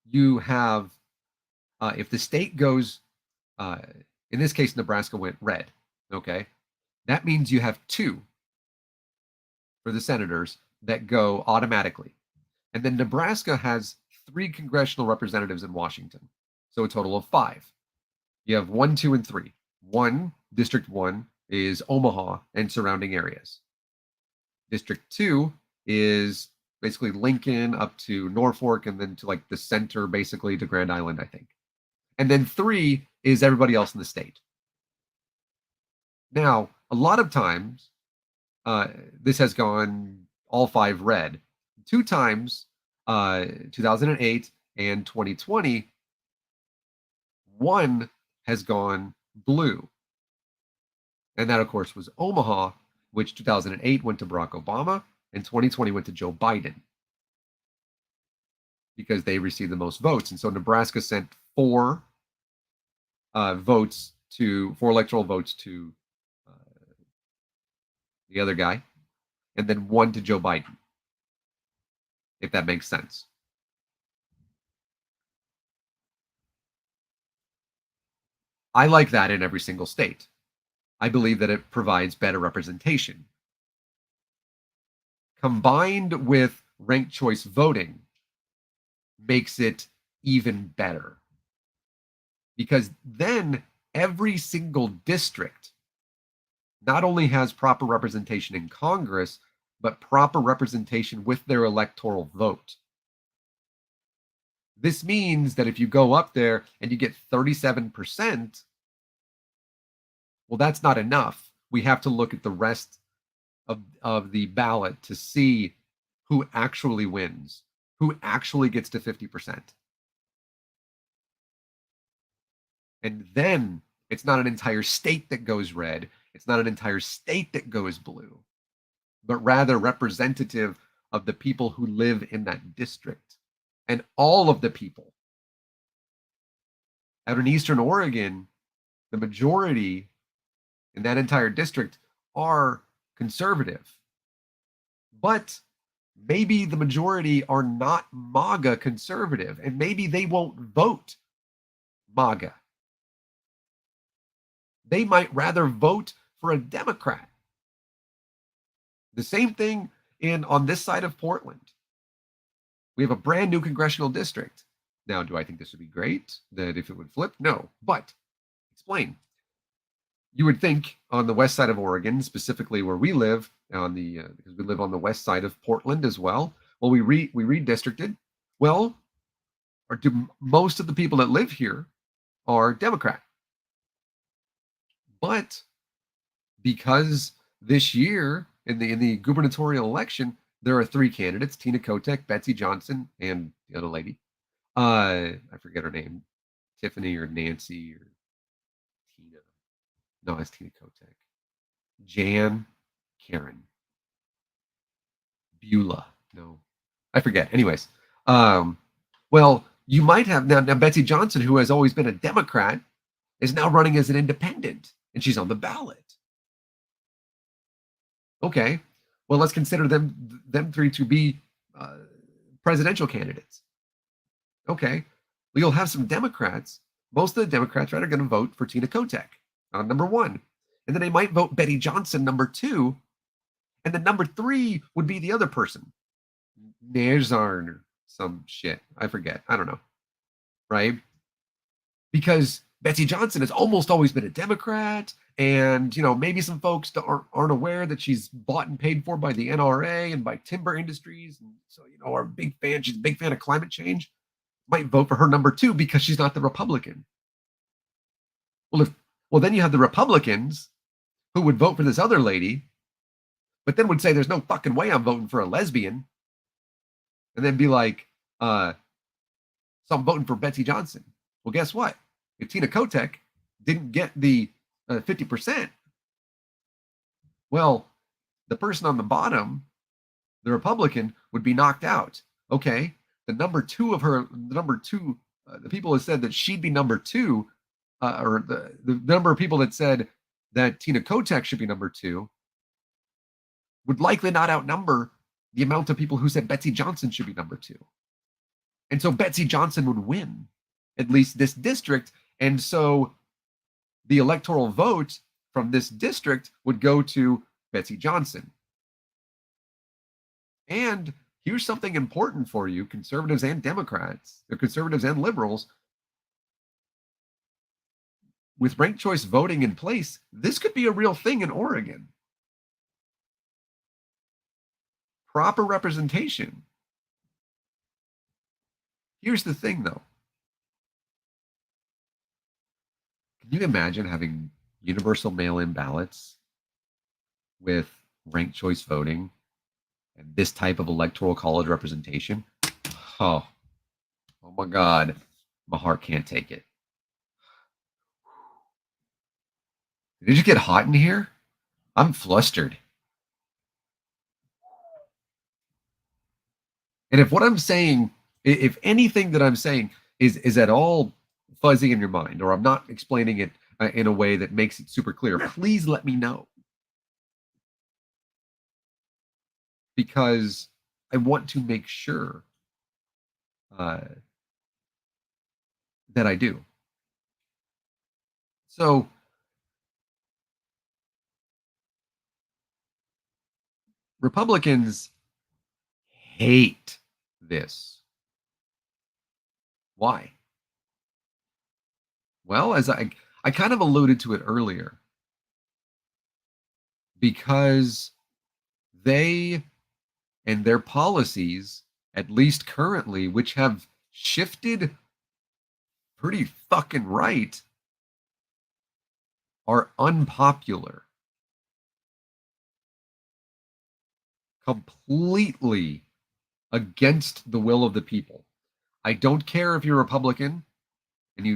you have, if the state goes, uh, in this case, Nebraska went red, okay? That means you have two for the senators that go automatically. And then Nebraska has three congressional representatives in Washington. So a total of five. You have one, two, and three. District one, is Omaha and surrounding areas. District two is basically Lincoln up to Norfolk and then to like the center, basically to Grand Island, I think. And then three is everybody else in the state. Now, a lot of times, this has gone all five red. Two times, 2008 and 2020, one has gone blue. And that, of course, was Omaha, which 2008 went to Barack Obama and 2020 went to Joe Biden because they received the most votes. And so Nebraska sent four electoral votes to the other guy, and then one to Joe Biden, if that makes sense. I like that in every single state. I believe that it provides better representation. Combined with ranked choice voting makes it even better. Because then every single district not only has proper representation in Congress, but proper representation with their electoral vote. This means that if you go up there and you get 37%, well, that's not enough. We have to look at the rest of the ballot to see who actually wins, who actually gets to 50%. And then it's not an entire state that goes red. It's not an entire state that goes blue. but rather representative of the people who live in that district. And all of the people out in Eastern Oregon, the majority in that entire district are conservative. But maybe the majority are not MAGA conservative, and maybe they won't vote MAGA. They might rather vote for a Democrat. The same thing on this side of Portland. We have a brand new congressional district. Now, do I think this would be great? That if it would flip? No. But explain. You would think on the west side of Oregon, specifically where we live, because we live on the west side of Portland as well. Well, we redistricted. Well, or do most of the people that live here are Democrat? But because this year in the gubernatorial election, there are three candidates: Tina Kotek, Betsy Johnson, and the other lady. I forget her name, Tiffany or Nancy or Tina. No, it's Tina Kotek. Jan, Karen, Beulah. No, I forget. Anyways, well, you might have now Betsy Johnson, who has always been a Democrat, is now running as an independent, and she's on the ballot. Okay, well, let's consider them three to be presidential candidates. Okay, well, you'll have some Democrats. Most of the Democrats, right, are going to vote for Tina Kotek on number one, and then they might vote Betty Johnson number two, and then number three would be the other person, Nezarn or some shit. I forget. I don't know. Right? Because Betsy Johnson has almost always been a Democrat, and maybe some folks aren't aware that she's bought and paid for by the NRA and by timber industries, and so are a big fan. She's a big fan of climate change. Might vote for her number two because she's not the Republican. Well, then you have the Republicans who would vote for this other lady, but then would say there's no fucking way I'm voting for a lesbian, and then be like, so I'm voting for Betsy Johnson. Well, guess what? If Tina Kotek didn't get the 50%, well, the person on the bottom, the Republican, would be knocked out. Okay, the people who said that she'd be number two, or the number of people that said that Tina Kotek should be number two, would likely not outnumber the amount of people who said Betsy Johnson should be number two. And so Betsy Johnson would win at least this district. And so the electoral vote from this district would go to Betsy Johnson. And here's something important for you, conservatives and Democrats, or conservatives and liberals. With ranked choice voting in place, this could be a real thing in Oregon. Proper representation. Here's the thing, though. Can you imagine having universal mail-in ballots with ranked choice voting and this type of electoral college representation? Oh my God, my heart can't take it. Did you get hot in here? I'm flustered. And if what I'm saying, if anything that I'm saying is at all fuzzy in your mind, or I'm not explaining it in a way that makes it super clear, please let me know. Because I want to make sure that I do. So Republicans hate this. Why? Well, as I kind of alluded to it earlier, because they and their policies, at least currently, which have shifted pretty fucking right, are unpopular. Completely against the will of the people. I don't care if you're Republican and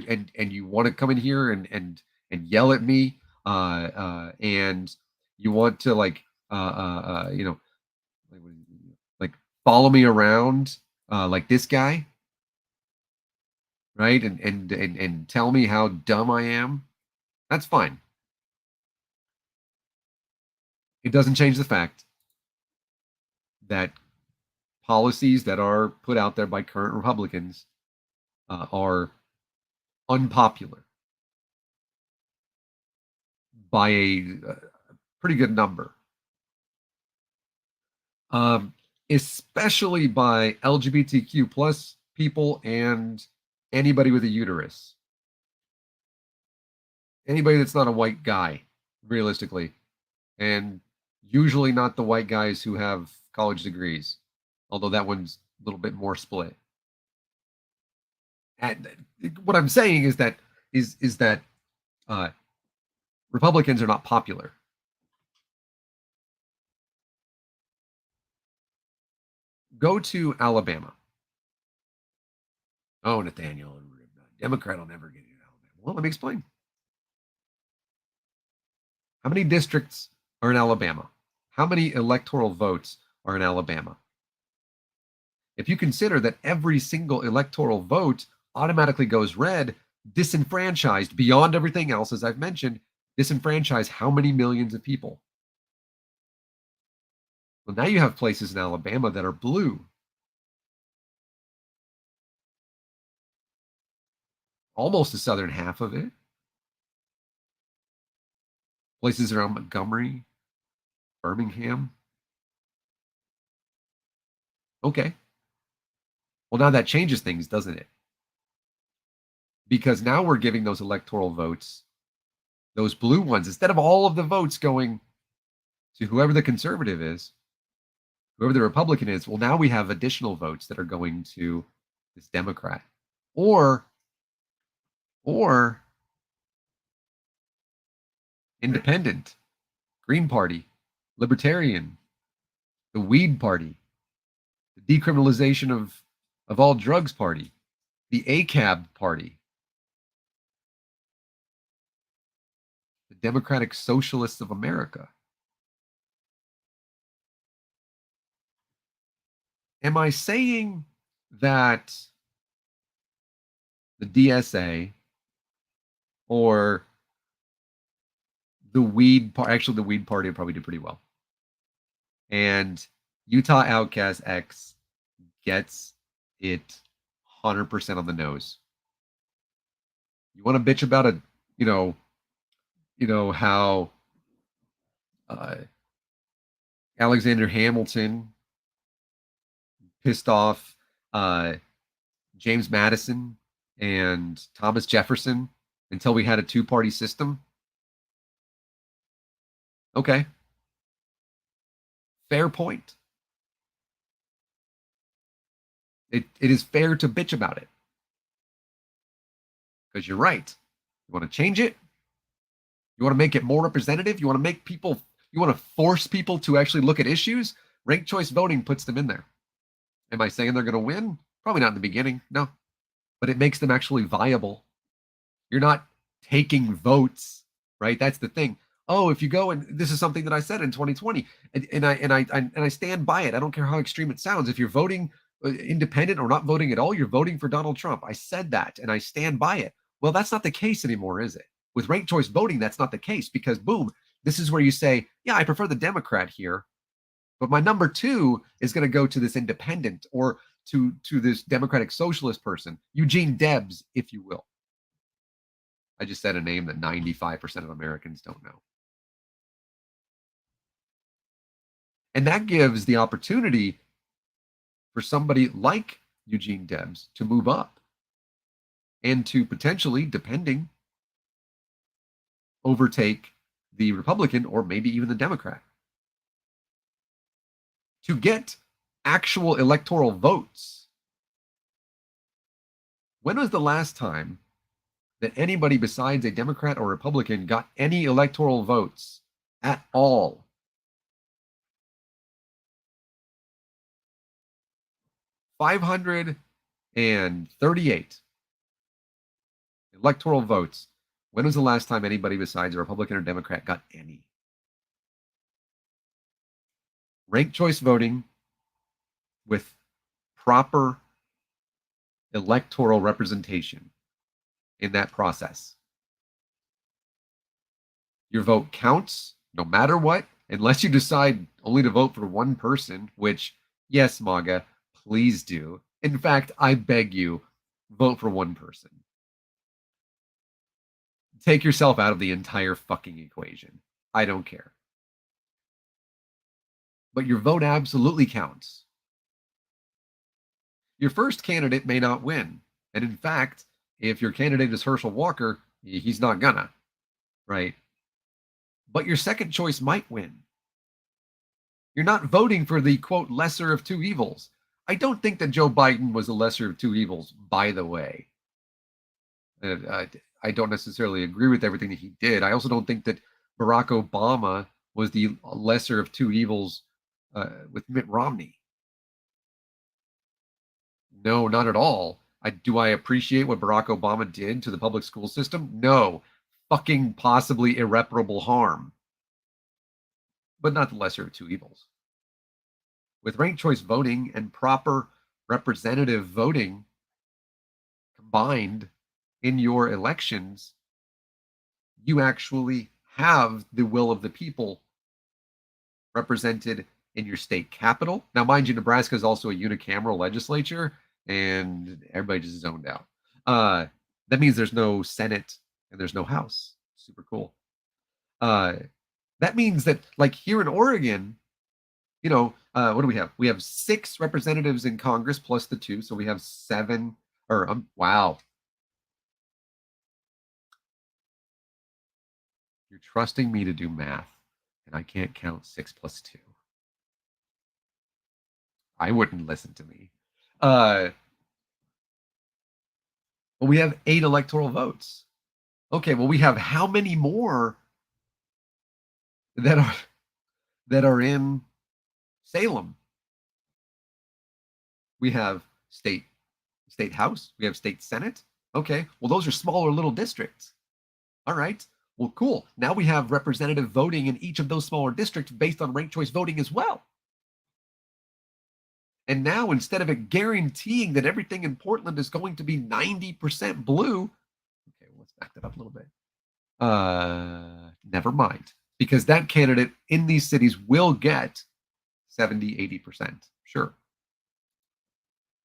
you want to come in here and yell at me, and you want to you know, like, like follow me around, like this guy, right? And tell me how dumb I am. That's fine. It doesn't change the fact that policies that are put out there by current Republicans are unpopular by a pretty good number, um, especially by LGBTQ plus people and anybody with a uterus, anybody that's not a white guy, realistically, and usually not the white guys who have college degrees, although that one's a little bit more split. And what I'm saying is that uh, Republicans are not popular. Go to Alabama. Oh, Nathaniel, Democrat will never get in Alabama. Well, let me explain. How many districts are in Alabama? How many electoral votes are in Alabama? If you consider that every single electoral vote automatically goes red, disenfranchised beyond everything else, as I've mentioned, disenfranchise how many millions of people? Well, now you have places in Alabama that are blue, almost the southern half of it. Places around Montgomery, Birmingham. Okay. Well, now that changes things, doesn't it? Because now we're giving those electoral votes, those blue ones, instead of all of the votes going to whoever the conservative is, whoever the Republican is, well, now we have additional votes that are going to this Democrat. Or independent, Green Party, Libertarian, the Weed Party, the decriminalization of all drugs party, the ACAB party, the Democratic Socialists of America. Am I saying that the DSA or the Weed Party, actually, the Weed Party probably did pretty well, and Utah Outcast X gets it 100% on the nose? You want to bitch about it, you know, how uh, Alexander Hamilton pissed off James Madison and Thomas Jefferson until we had a two-party system. Okay, fair point. It is fair to bitch about it because you're right. You want to change it? You want to make it more representative? You want to make people, you want to force people to actually look at issues? Ranked choice voting puts them in there. Am I saying they're going to win? Probably not in the beginning, no. But it makes them actually viable. You're not taking votes, right? That's the thing. Oh, if you go, and this is something that I said in 2020, and I stand by it. I don't care how extreme it sounds. If you're voting independent or not voting at all, you're voting for Donald Trump. I said that, and I stand by it. Well, that's not the case anymore, is it? With ranked choice voting, that's not the case because boom, this is where you say, yeah, I prefer the Democrat here, but my number two is going to go to this independent or to this Democratic Socialist person, Eugene Debs, if you will. I just said a name that 95% of Americans don't know. And that gives the opportunity for somebody like Eugene Debs to move up and to potentially, depending, overtake the Republican or maybe even the Democrat to get actual electoral votes. When was the last time that anybody besides a Democrat or Republican got any electoral votes at all? 538 electoral votes. When was the last time anybody besides a Republican or Democrat got any? Ranked choice voting with proper electoral representation in that process. Your vote counts no matter what, unless you decide only to vote for one person, which, yes, MAGA, please do. In fact, I beg you, vote for one person. Take yourself out of the entire fucking equation. I don't care. But your vote absolutely counts. Your first candidate may not win. And in fact, if your candidate is Herschel Walker, he's not gonna, right? But your second choice might win. You're not voting for the quote lesser of two evils. I don't think that Joe Biden was the lesser of two evils, by the way. I don't necessarily agree with everything that he did. I also don't think that Barack Obama was the lesser of two evils with Mitt Romney. No, not at all. Do I appreciate what Barack Obama did to the public school system? No. Fucking possibly irreparable harm. But not the lesser of two evils. With ranked choice voting and proper representative voting combined in your elections, you actually have the will of the people represented in your state capital. Now, mind you, Nebraska is also a unicameral legislature, and everybody just zoned out. That means there's no Senate and there's no House. Super cool. That means that, like here in Oregon, what do we have? We have 6 representatives in Congress plus the 2, so we have 7. Or wow, you're trusting me to do math, and I can't count 6 plus 2. I wouldn't listen to me. But we have 8 electoral votes. Okay, well, we have how many more that are in Salem? We have state house, we have state senate. Okay, well, those are smaller little districts. All right, well, cool. Now we have representative voting in each of those smaller districts based on ranked choice voting as well. And now, instead of it guaranteeing that everything in Portland is going to be 90% blue, okay, well, let's back that up a little bit. Never mind, because that candidate in these cities will get 70, 80%. Sure.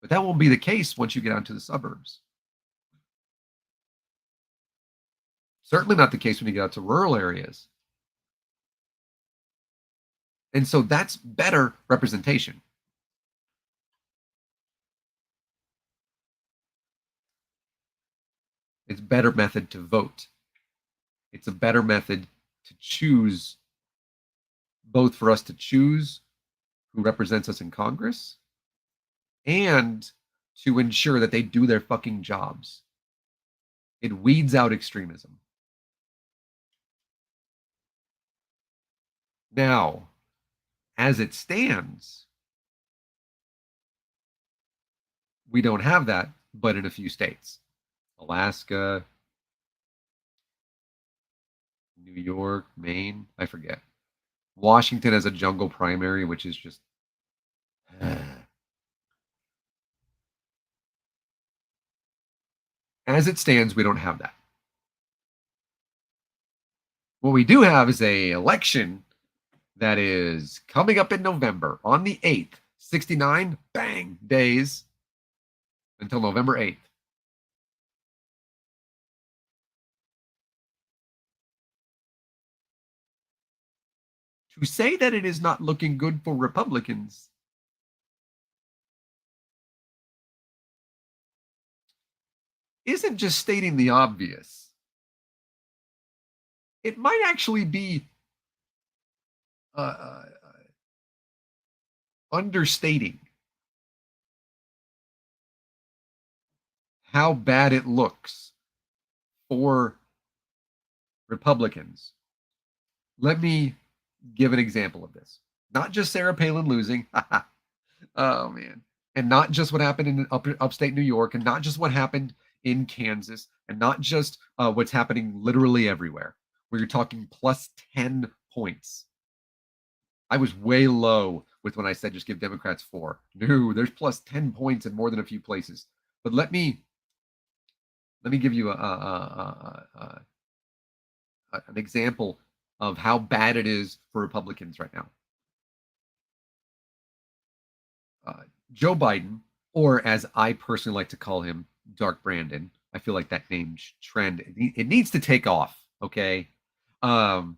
But that won't be the case once you get out to the suburbs. Certainly not the case when you get out to rural areas. And so that's better representation. It's a better method to vote. It's a better method to choose, both for us to choose who represents us in Congress and to ensure that they do their fucking jobs. It weeds out extremism. Now, as it stands, we don't have that, but in a few states. Alaska, New York, Maine, I forget. Washington has a jungle primary, which is just as it stands, we don't have that. What we do have is a election that is coming up in November on the 8th, 69 bang days until November 8th. To say that it is not looking good for Republicans isn't just stating the obvious. It might actually be understating how bad it looks for Republicans. Let me give an example of this. Not just Sarah Palin losing. Oh, man. And not just what happened in upstate New York, and not just what happened in Kansas, and not just what's happening literally everywhere, where you're talking plus 10 points. I was way low with when I said just give Democrats 4. No, there's plus 10 points in more than a few places. But let me give you an example of how bad it is for Republicans right now. Uh, Joe Biden, or as I personally like to call him, Dark Brandon. I feel like that name trend it needs to take off. Okay, um,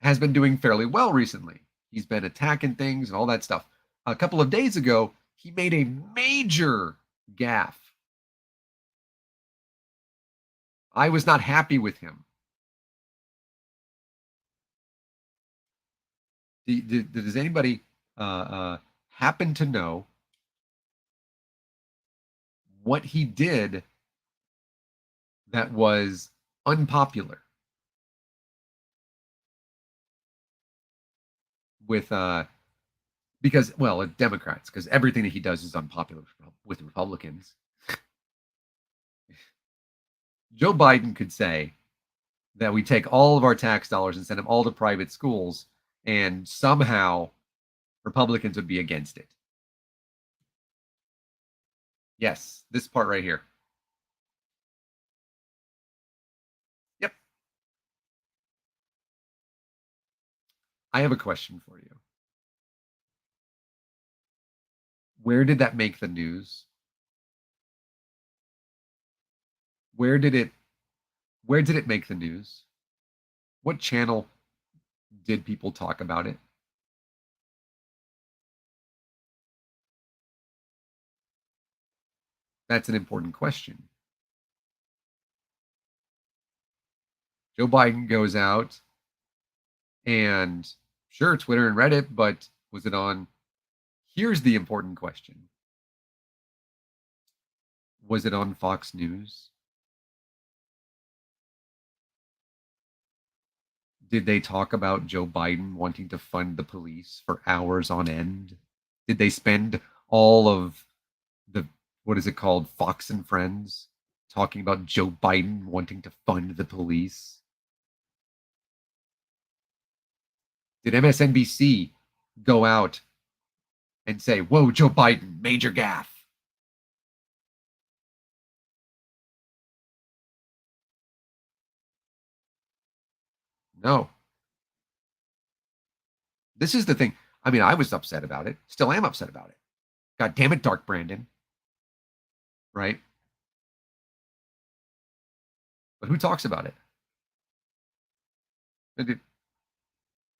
has been doing fairly well recently. He's been attacking things and all that stuff. A couple of days ago, he made a major gaffe. I was not happy with him. Does anybody happen to know what he did that was unpopular with because well, Democrats, because everything that he does is unpopular with Republicans. Joe Biden could say that we take all of our tax dollars and send them all to private schools, and somehow Republicans would be against it. Yes, this part right here. Yep. I have a question for you. Where did that make the news? Where did it where did it make the news? What channel did people talk about it? That's an important question. Joe Biden goes out and sure, Twitter and Reddit, but was it on? Here's the important question. Was it on Fox News? Did they talk about Joe Biden wanting to fund the police for hours on end? Did they spend all of the, what is it called, Fox and Friends, talking about Joe Biden wanting to fund the police? Did MSNBC go out and say, whoa, Joe Biden, major gaffe? No. This is the thing. I mean, I was upset about it. Still am upset about it. God damn it, Dark Brandon. Right? But who talks about it?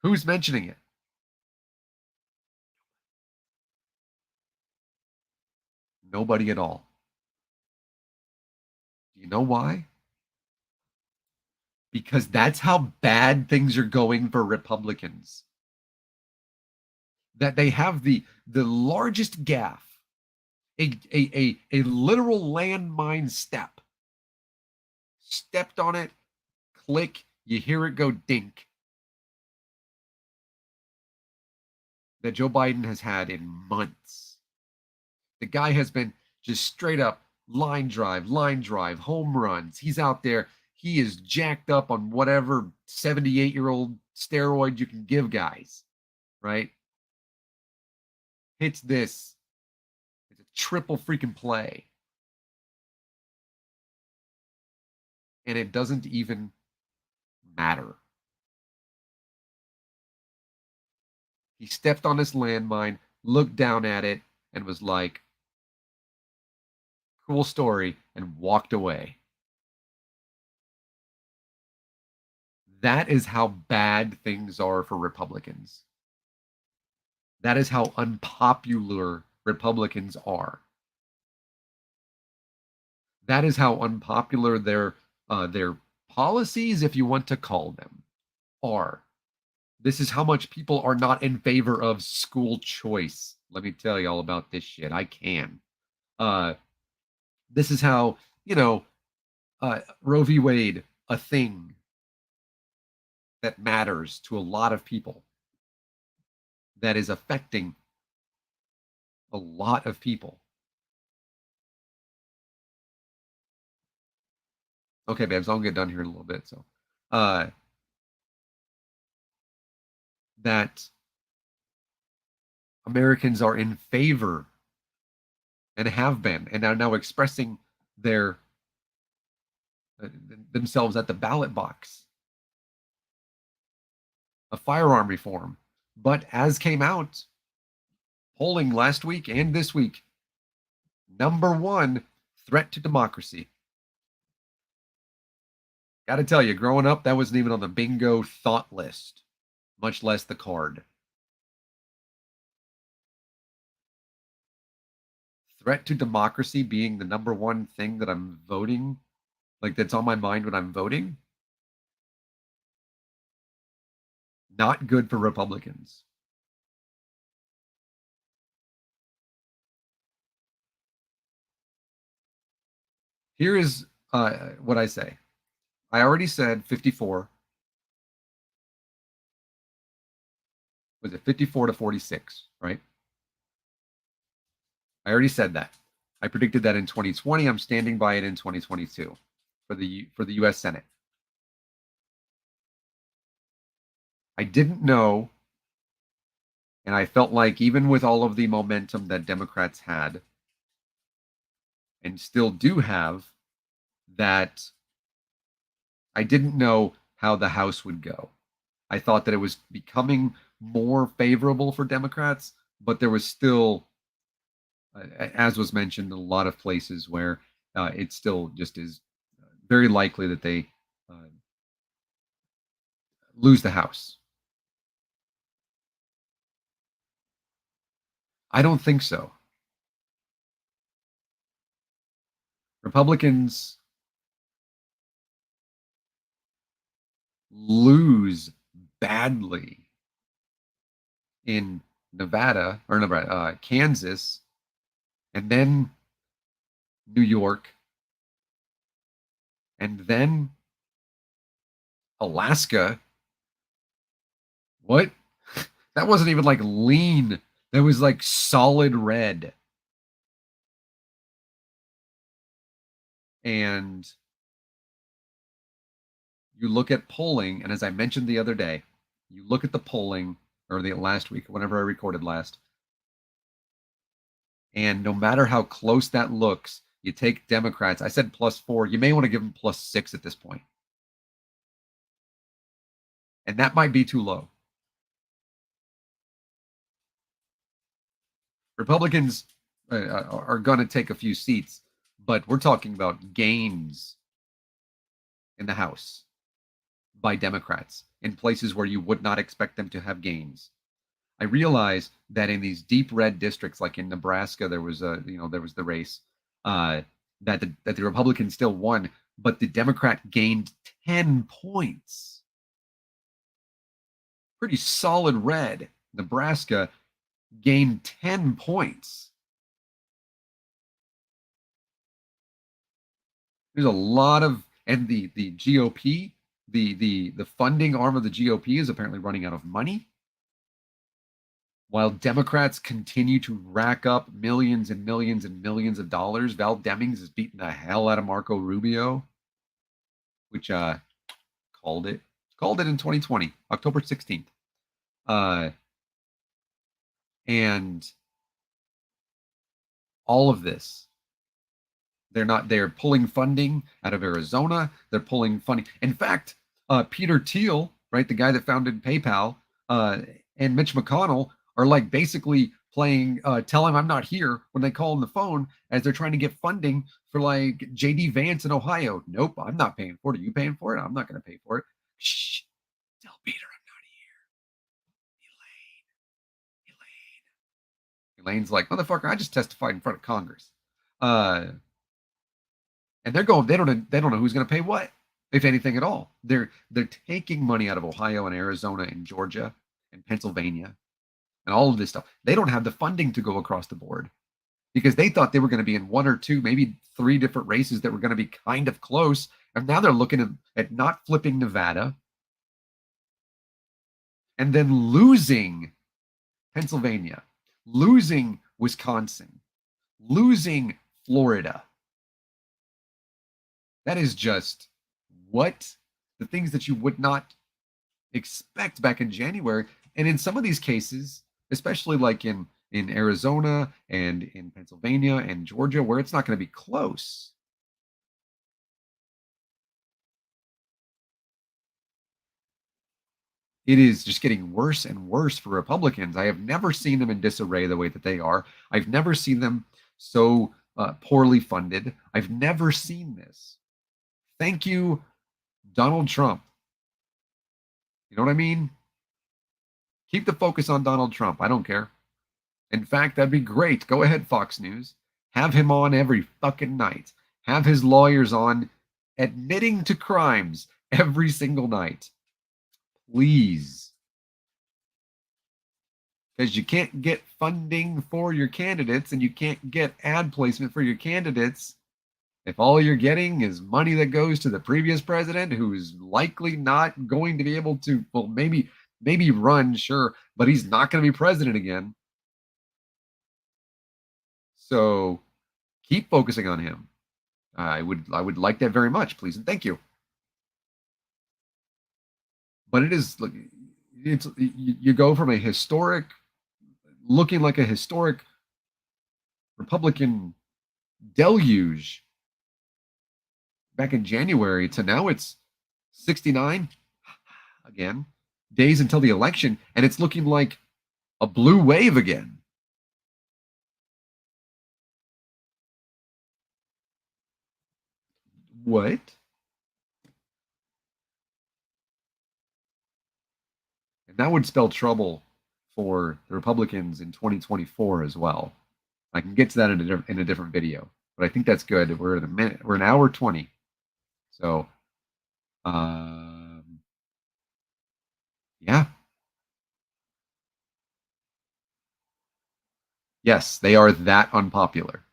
Who's mentioning it? Nobody at all. Do you know why? Because that's how bad things are going for Republicans. That they have the largest gaffe, a literal landmine step. Stepped on it, click, you hear it go dink. That Joe Biden has had in months. The guy has been just straight up line drive, home runs. He's out there. He is jacked up on whatever 78-year-old steroid you can give guys, right? Hits this. It's a triple freaking play. And it doesn't even matter. He stepped on this landmine, looked down at it, and was like, cool story, and walked away. That is how bad things are for Republicans. That is how unpopular Republicans are. That is how unpopular their policies, if you want to call them, are. This is how much people are not in favor of school choice. Let me tell you all about this shit. I can. Uh, this is how, you know, Roe v. Wade, a thing that matters to a lot of people, that is affecting a lot of people. Okay, babes, I'll get done here in a little bit. So, uh, that Americans are in favor and have been and are now expressing their themselves at the ballot box of firearm reform. But as came out, polling last week and this week, number one threat to democracy. Got to tell you, growing up, that wasn't even on the bingo thought list, much less the card. Threat to democracy being the number one thing that I'm voting, like that's on my mind when I'm voting. Not good for Republicans. Here is what I say. I already said 54. Was it 54 to 46, right? I already said that. I predicted that in 2020. I'm standing by it in 2022 for the US Senate. I didn't know, and I felt like even with all of the momentum that Democrats had and still do have, that I didn't know how the House would go. I thought that it was becoming more favorable for Democrats, but there was still, as was mentioned, a lot of places where it still just is very likely that they lose the House. I don't think so. Republicans lose badly in Nevada or Nevada, Kansas, and then New York, and then Alaska. What? That wasn't even like lean. That was like solid red. And you look at polling, and as I mentioned the other day, you look at the polling or the last week, whenever I recorded last, and no matter how close that looks, you take Democrats. I said +4. You may want to give them +6 at this point. And that might be too low. Republicans are going to take a few seats, but we're talking about gains in the House by Democrats in places where you would not expect them to have gains. I realize that in these deep red districts, like in Nebraska, there was the race that the Republicans still won, but the Democrat gained 10 points. Pretty solid red. Nebraska gained 10 points. There's a lot of, and the GOP, the funding arm of the GOP is apparently running out of money. While Democrats continue to rack up millions and millions and millions of dollars, Val Demings is beating the hell out of Marco Rubio, which called it in 2020, October 16th. And all of this, they're pulling funding out of Arizona. They're pulling funding. In fact, Peter Thiel, right, the guy that founded PayPal, and Mitch McConnell are like basically playing tell him I'm not here when they call on the phone as they're trying to get funding for like JD Vance in Ohio. Nope, I'm not paying for it. Are you paying for it? I'm not going to pay for it. Shh, tell Peter I'm not here. Elaine's like, motherfucker, I just testified in front of Congress. And they're going, they don't know who's going to pay what, if anything at all. They're taking money out of Ohio and Arizona and Georgia and Pennsylvania and all of this stuff. They don't have the funding to go across the board because they thought they were going to be in one or two, maybe three different races that were going to be kind of close. And now they're looking at not flipping Nevada and then losing Pennsylvania, losing Wisconsin, losing Florida. That is just what? The things that you would not expect back in January. And in some of these cases, especially like in Arizona and in Pennsylvania and Georgia, where it's not going to be close, it is just getting worse and worse for Republicans. I have never seen them in disarray the way that they are. I've never seen them so poorly funded. I've never seen this. Thank you, Donald Trump. You know what I mean? Keep the focus on Donald Trump. I don't care. In fact, that'd be great. Go ahead, Fox News. Have him on every fucking night. Have his lawyers on admitting to crimes every single night. Please. Because you can't get funding for your candidates and you can't get ad placement for your candidates if all you're getting is money that goes to the previous president who's likely not going to be able to, well, maybe run, sure, but he's not going to be president again. So keep focusing on him. I would like that very much, please and thank you. But it is, it's you go from a historic, looking like a historic Republican deluge back in January to now it's 69 again days until the election, and it's looking like a blue wave again. What? And that would spell trouble for the Republicans in 2024 as well. I can get to that in a different video, but I think that's good. We're at a minute. We're an hour 20. So, yeah. Yes, they are that unpopular.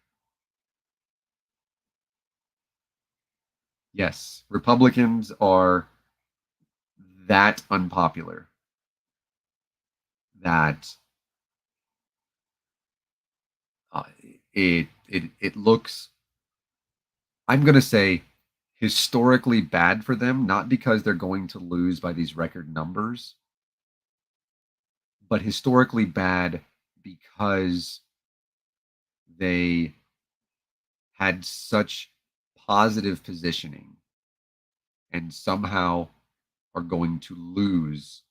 Yes, Republicans are that unpopular that uh, it looks, I'm going to say, historically bad for them, not because they're going to lose by these record numbers, but historically bad because they had such positive positioning and somehow are going to lose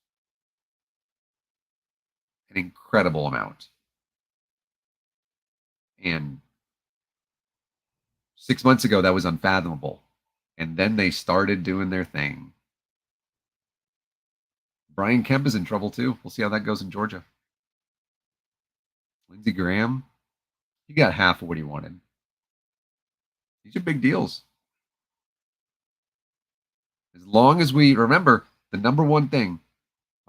an incredible amount. And 6 months ago, that was unfathomable. And then they started doing their thing. Brian Kemp is in trouble too. We'll see how that goes in Georgia. Lindsey Graham, he got half of what he wanted. These are big deals. As long as we remember, the number one thing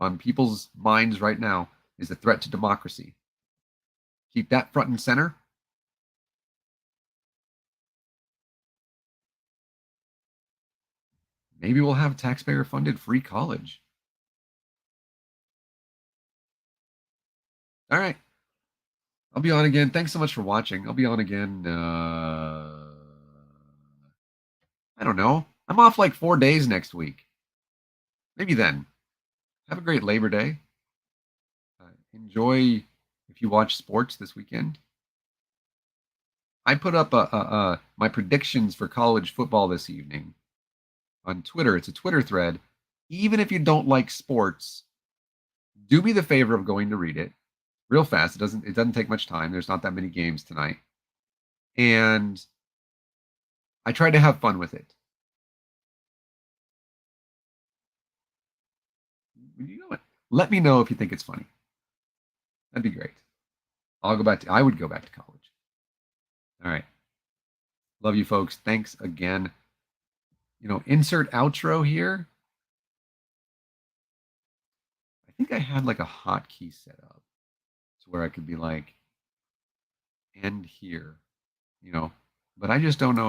on people's minds right now is the threat to democracy. Keep that front and center. Maybe we'll have taxpayer funded free college. All right. I'll be on again. Thanks so much for watching. I'll be on again. I don't know. I'm off like 4 days next week. Maybe then. Have a great Labor Day. Enjoy if you watch sports this weekend. I put up my predictions for college football this evening on Twitter. It's a Twitter thread. Even if you don't like sports, do me the favor of going to read it real fast. It doesn't take much time. There's not that many games tonight. And I tried to have fun with it. You know what? Let me know if you think it's funny. That'd be great. I would go back to college. All right. Love you folks. Thanks again. Insert outro here. I think I had like a hotkey set up to where I could be like, end here, but I just don't know